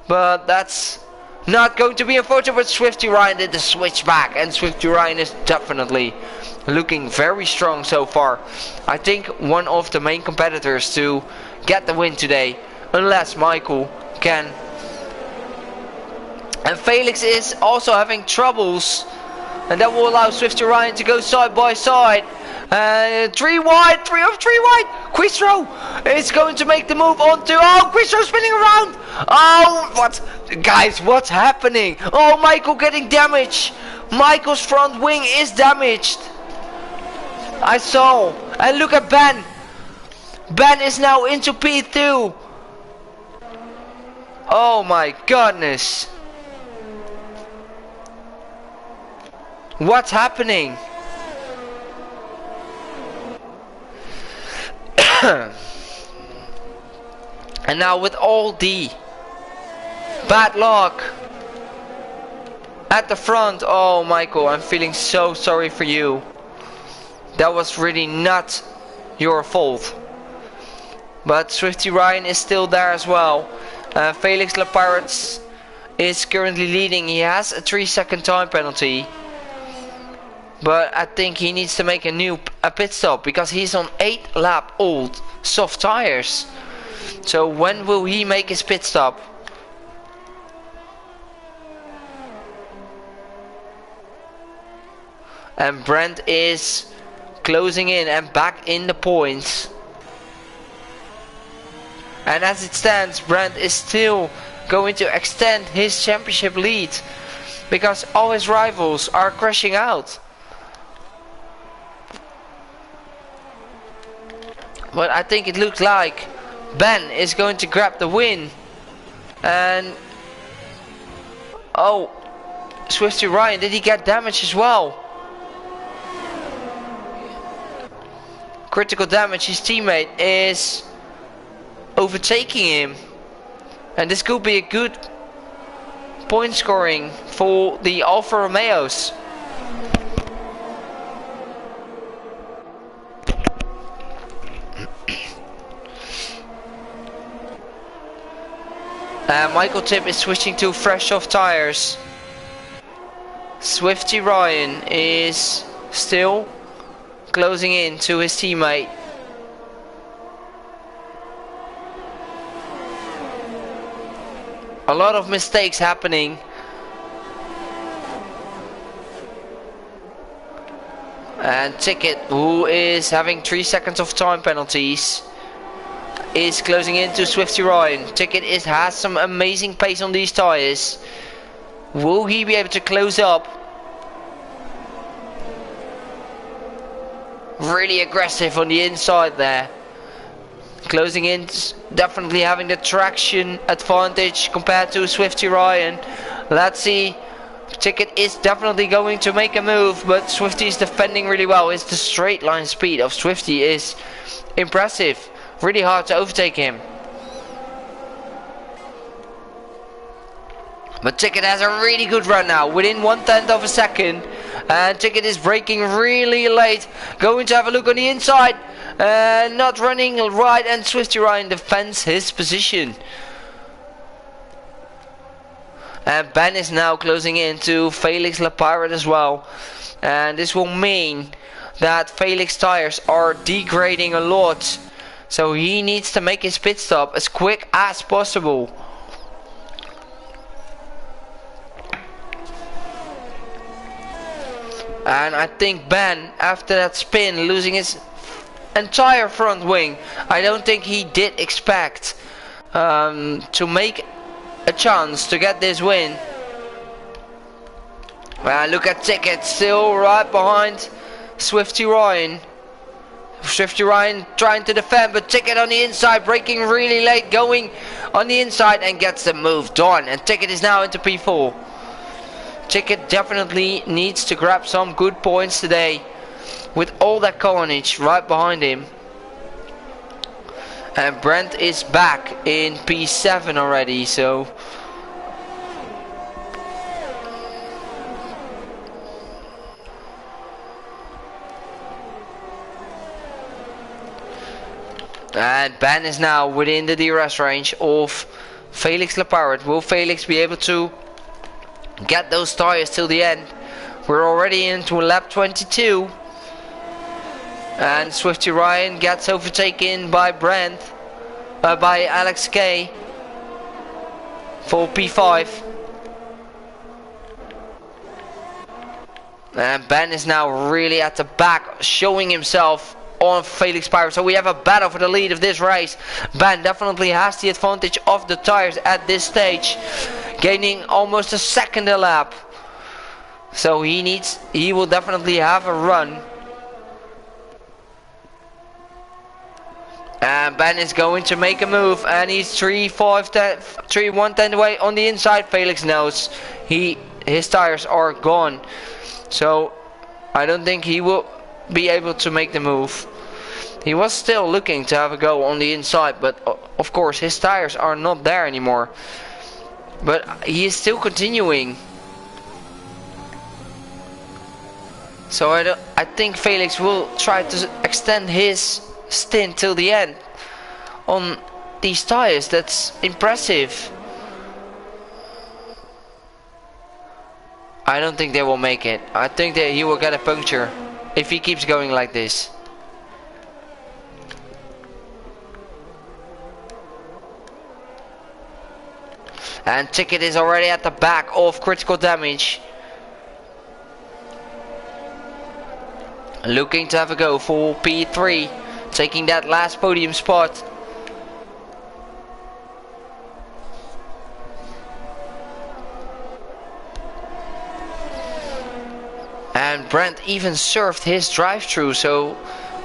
but that's not going to be unfortunate. But Swifty Ryan did the switch back, and Swifty Ryan is definitely looking very strong so far. I think one of the main competitors to get the win today, unless Michael can. And Felix is also having troubles, and that will allow Swifty Ryan to go side by side. 3 wide, 3 wide. Quistro is going to make the move onto... Oh, Quistro spinning around. Oh, what? Guys, what's happening? Oh, Michael getting damaged. Michael's front wing is damaged. I saw. And look at Ben. Ben is now into P2. Oh my goodness. What's happening? And now with all the bad luck at the front, oh Michael, I'm feeling so sorry for you. That was really not your fault. but Swifty Ryan is still there as well. Felix Lapirates is currently leading. He has a 3-second time penalty, but I think he needs to make a pit stop because he's on 8 lap old soft tires. So when will he make his pit stop? And Brent is closing in and back in the points. And as it stands, Brent is still going to extend his championship lead because all his rivals are crashing out. But I think it looks like Ben is going to grab the win. And oh, Swifty Ryan, did he get damage as well? Critical damage. His teammate is overtaking him, and this could be a good point scoring for the Alfa Romeos. Michael Tip is switching to fresh soft tires. Swifty Ryan is still closing in to his teammate. A lot of mistakes happening. And Ticket, who is having 3 seconds of time penalties, is closing in to Swifty Ryan. Ticket has some amazing pace on these tires. Will he be able to close up? Really aggressive on the inside there. Closing in, definitely having the traction advantage compared to Swifty Ryan. Let's see. Ticket is definitely going to make a move, but Swifty is defending really well. It's the straight line speed of Swifty is impressive. Really hard to overtake him. But Ticket has a really good run now, within 1/10 of a second. And Ticket is braking really late. Going to have a look on the inside. Not running right, and Swifty Ryan defends his position. And Ben is now closing in to Felix Lapirate as well. And this will mean that Felix tires are degrading a lot. So he needs to make his pit stop as quick as possible. And I think Ben, after that spin, losing his entire front wing, I don't think he did expect to make a chance to get this win. Look at Ticket, still right behind Swifty Ryan. Swifty Ryan trying to defend, but Ticket on the inside, braking really late, going on the inside and gets the move done. And Ticket is now into P4. Ticket definitely needs to grab some good points today with all that carnage right behind him. And Brent is back in P7 already, so and Ben is now within the DRS range of Felix Lapirate. Will Felix be able to get those tires till the end? We're already into lap 22. And Swifty Ryan gets overtaken by by Alex K for P5. And Ben is now really at the back, showing himself on Felix Pirate. So we have a battle for the lead of this race. Ben definitely has the advantage of the tires at this stage, gaining almost a second a lap. So he will definitely have a run. And Ben is going to make a move, and he's 1/10 away on the inside. Felix knows his tires are gone, so I don't think he will be able to make the move. He was still looking to have a go on the inside, but of course his tires are not there anymore. But he is still continuing. So I think Felix will try to extend his stint till the end on these tires. That's impressive. I don't think they will make it. I think that he will get a puncture if he keeps going like this. And Ticket is already at the back of Critical Damage. Looking to have a go for P3. Taking that last podium spot. And Brent even served his drive-through, so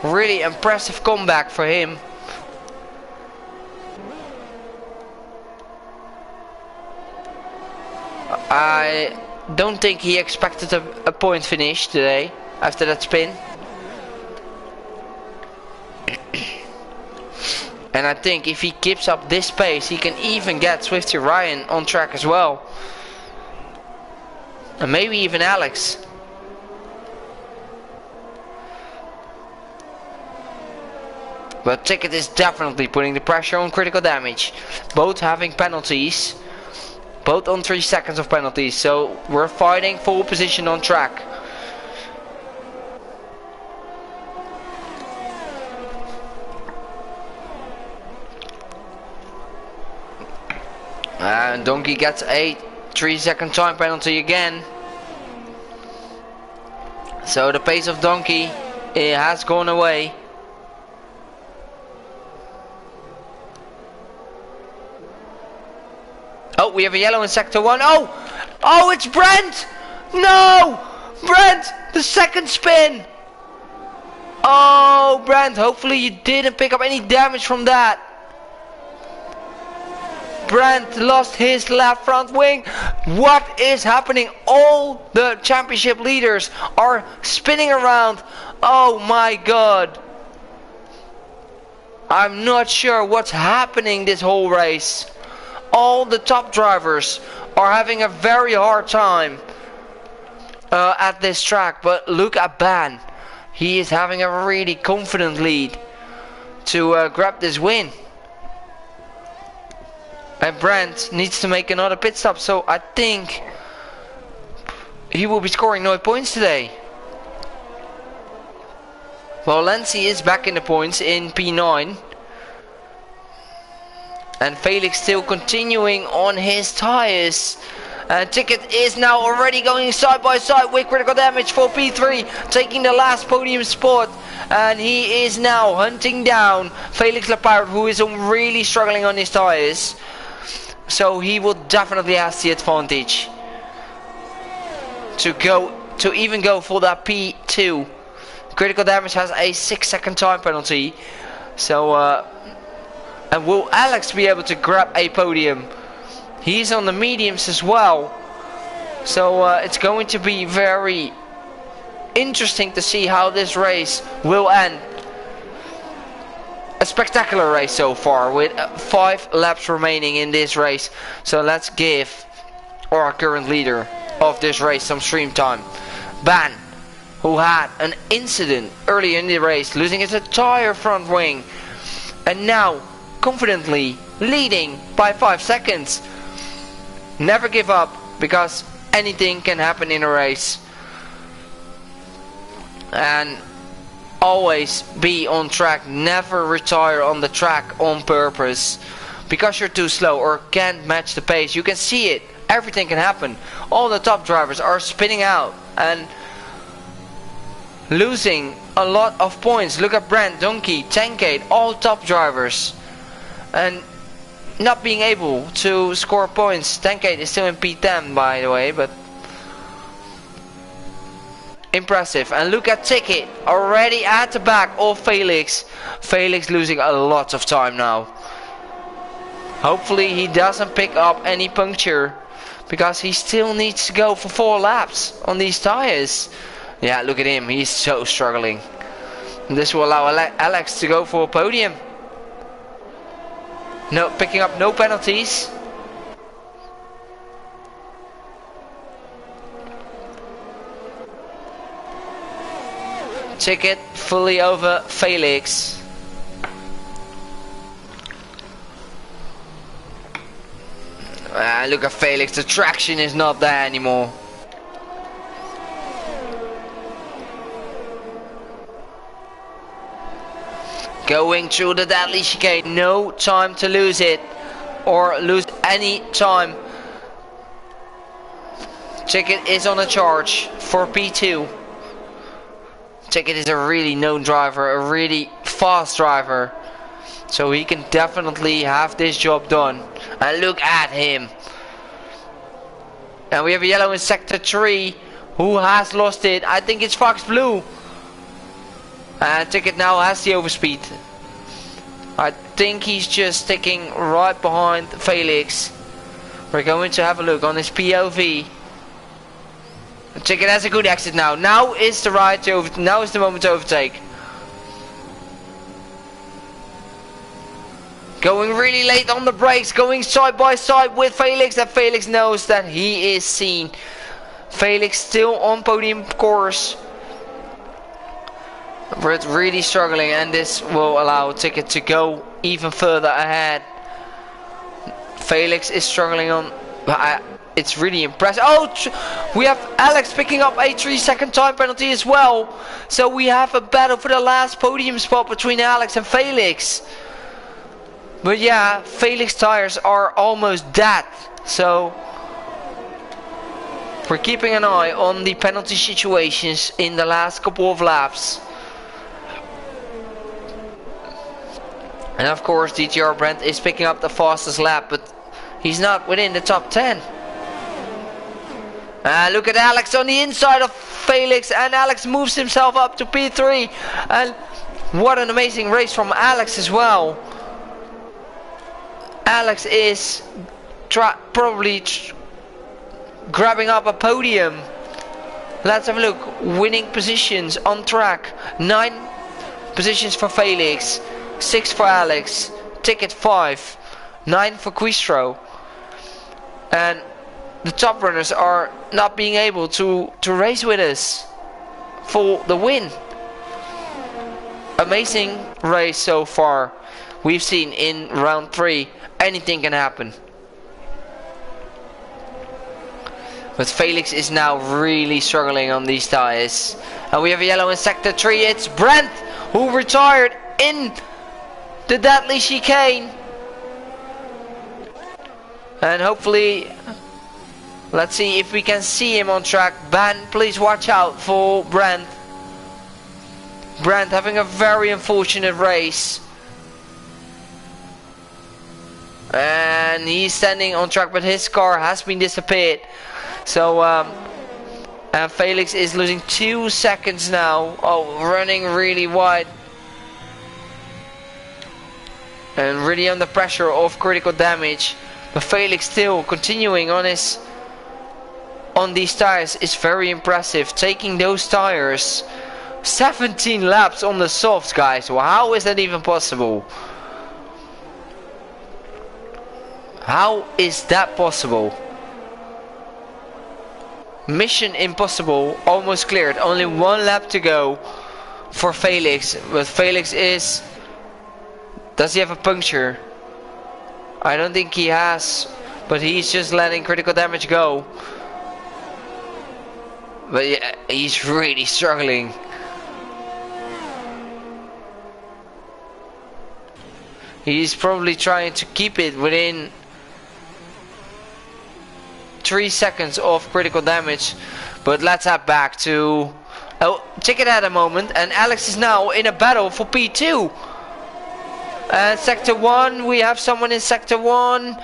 really impressive comeback for him. I don't think he expected a point finish today after that spin. And I think if he keeps up this pace, he can even get Swifty Ryan on track as well. And maybe even Alex. But Ticket is definitely putting the pressure on Critical Damage. Both having penalties. Both on 3 seconds of penalties. So we're fighting for position on track. And Donkey gets a 3-second time penalty again. So the pace of Donkey, it has gone away. Oh, we have a yellow in sector 1. Oh, it's Brent! No! Brent, the second spin! Oh, Brent, hopefully you didn't pick up any damage from that. Brent lost his left front wing. What is happening? All the championship leaders are spinning around. Oh my god. I'm not sure what's happening this whole race. All the top drivers are having a very hard time at this track. But look at Ban. He is having a really confident lead to grab this win. And Brent needs to make another pit stop. So I think he will be scoring no points today. Well, Lancy is back in the points in P9. And Felix still continuing on his tires. And Ticket is now already going side by side with Critical Damage for P3. Taking the last podium spot. And he is now hunting down Felix Lapirate, who is really struggling on his tires. So he will definitely have the advantage to even go for that P2. Critical Damage has a 6-second time penalty. So and will Alex be able to grab a podium? He's on the mediums as well. So it's going to be very interesting to see how this race will end. A spectacular race so far with 5 laps remaining in this race. So let's give our current leader of this race some stream time. Ban, who had an incident early in the race, losing his entire front wing. And now confidently leading by 5 seconds. Never give up, because anything can happen in a race. And always be on track. Never retire on the track on purpose because you're too slow or can't match the pace. You can see it. Everything can happen. All the top drivers are spinning out and losing a lot of points. Look at Brent, Donkey, Tankade, all top drivers, and not being able to score points. Tankade is still in P10, by the way, but impressive. And look at Ticket, already at the back of Felix. Felix losing a lot of time now. Hopefully he doesn't pick up any puncture, because he still needs to go for 4 laps on these tires. Yeah, look at him, he's so struggling. And this will allow Alex to go for a podium. No, picking up no penalties. Ticket fully over Felix. Look at Felix, the traction is not there anymore. Going through the deadly chicane, no time to lose it or lose any time. Ticket is on a charge for P2. Ticket is a really known driver, a really fast driver, so he can definitely have this job done. And look at him. And we have a yellow in sector 3 who has lost it. I think it's Fox Blue. And Ticket now has the overspeed. I think he's just sticking right behind Felix. We're going to have a look on his POV. Ticket has a good exit now. Now is the now is the moment to overtake. Going really late on the brakes, going side by side with Felix, and Felix knows that he is seen. Felix still on podium course. But really struggling, and this will allow Ticket to go even further ahead. Felix is struggling on. It's really impressive. Oh, we have Alex picking up a 3-second time penalty as well. So we have a battle for the last podium spot between Alex and Felix. But yeah, Felix tires are almost dead. So we're keeping an eye on the penalty situations in the last couple of laps. And of course DTR Brent is picking up the fastest lap, but he's not within the top 10. Look at Alex on the inside of Felix, and Alex moves himself up to P3. And what an amazing race from Alex as well. Alex is probably grabbing up a podium. Let's have a look. Winning positions on track. 9 positions for Felix. 6 for Alex, Ticket 5, 9 for Quistro, and the top runners are not being able to race with us for the win. Amazing race so far. We've seen in round 3 anything can happen. But Felix is now really struggling on these tires. And we have a yellow in sector 3. It's Brent who retired in the deadly chicane. And hopefully, let's see if we can see him on track. Ben, please watch out for Brent. Brent having a very unfortunate race. And he's standing on track, but his car has been disappeared. So and Felix is losing 2 seconds now. Oh, running really wide. And really under pressure of critical damage. But Felix still continuing on these tires is very impressive. Taking those tires 17 laps on the softs, guys. Well, how is that even possible? How is that possible? Mission impossible, almost cleared. Only 1 lap to go for Felix. But Felix is... Does he have a puncture? I don't think he has. But he's just letting critical damage go. But yeah, he's really struggling. He's probably trying to keep it within 3 seconds of critical damage. But let's head back to... Oh, Ticket at a moment. And Alex is now in a battle for P2. Sector 1, we have someone in Sector 1.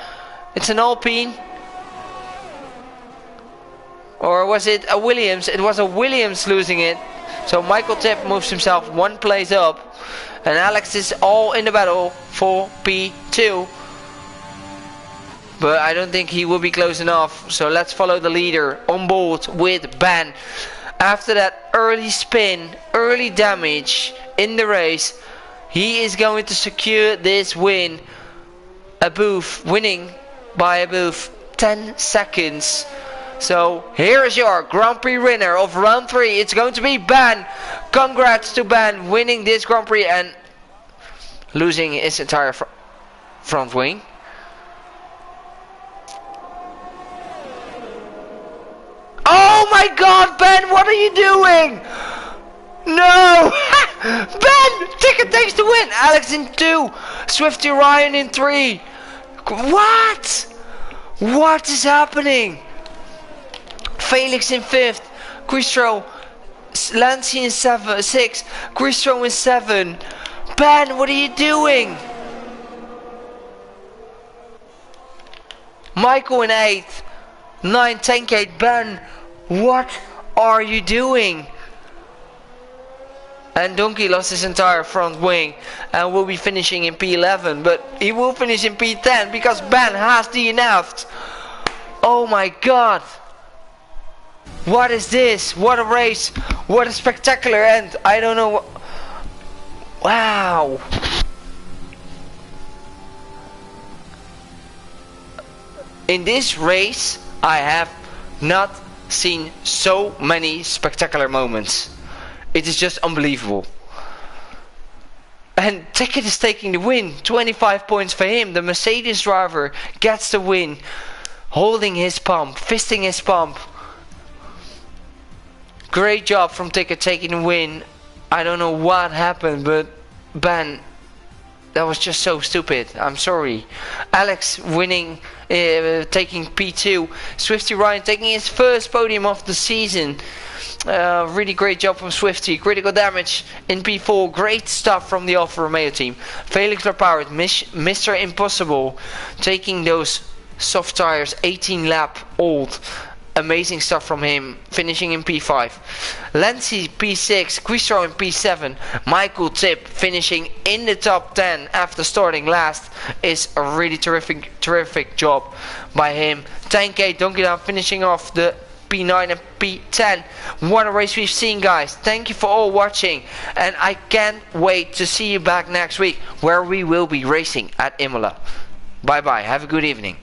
It's an Alpine. Or was it a Williams? It was a Williams losing it. So Michael Tipp moves himself 1 place up. And Alex is all in the battle for P2. But I don't think he will be close enough. So let's follow the leader on board with Ben. After that early spin, early damage in the race, he is going to secure this win. Winning by a booth 10 seconds. So here is your Grand Prix winner of round 3. It's going to be Ben. Congrats to Ben winning this Grand Prix and losing his entire front wing. Oh my god, Ben, what are you doing? No! Ben! Ticket takes the win! Alex in 2. Swifty Ryan in 3. What? What is happening? Felix in 5th. Quistro. Lancy in 6. Quistro in 7. Ben, what are you doing? Michael in 8th. 9, 10k. Ben, what are you doing? And Donkey lost his entire front wing and will be finishing in P11, but he will finish in P10 because Ben has DNF'd. Oh my god. What is this? What a race. What a spectacular end. I don't know. Wow. In this race, I have not seen so many spectacular moments. It is just unbelievable. And Ticket is taking the win. 25 points for him. The Mercedes driver gets the win. Holding his pump. Fisting his pump. Great job from Ticket taking the win. I don't know what happened, but Ben, that was just so stupid. I'm sorry. Alex winning, taking P2. Swifty Ryan taking his first podium of the season. Really great job from Swifty. Critical damage in P4. Great stuff from the Alfa Romeo team. Felix Lapowered, Mr. Impossible, taking those soft tires, 18 lap old. Amazing stuff from him, finishing in P5. Lancy P6, Quistro in P7. Michael Tip finishing in the top 10 after starting last is a really terrific job by him. 10k Donkey Down finishing off the P9 and P10. What a race we've seen, guys. Thank you for all watching, and I can't wait to see you back next week where we will be racing at Imola. Bye bye, have a good evening.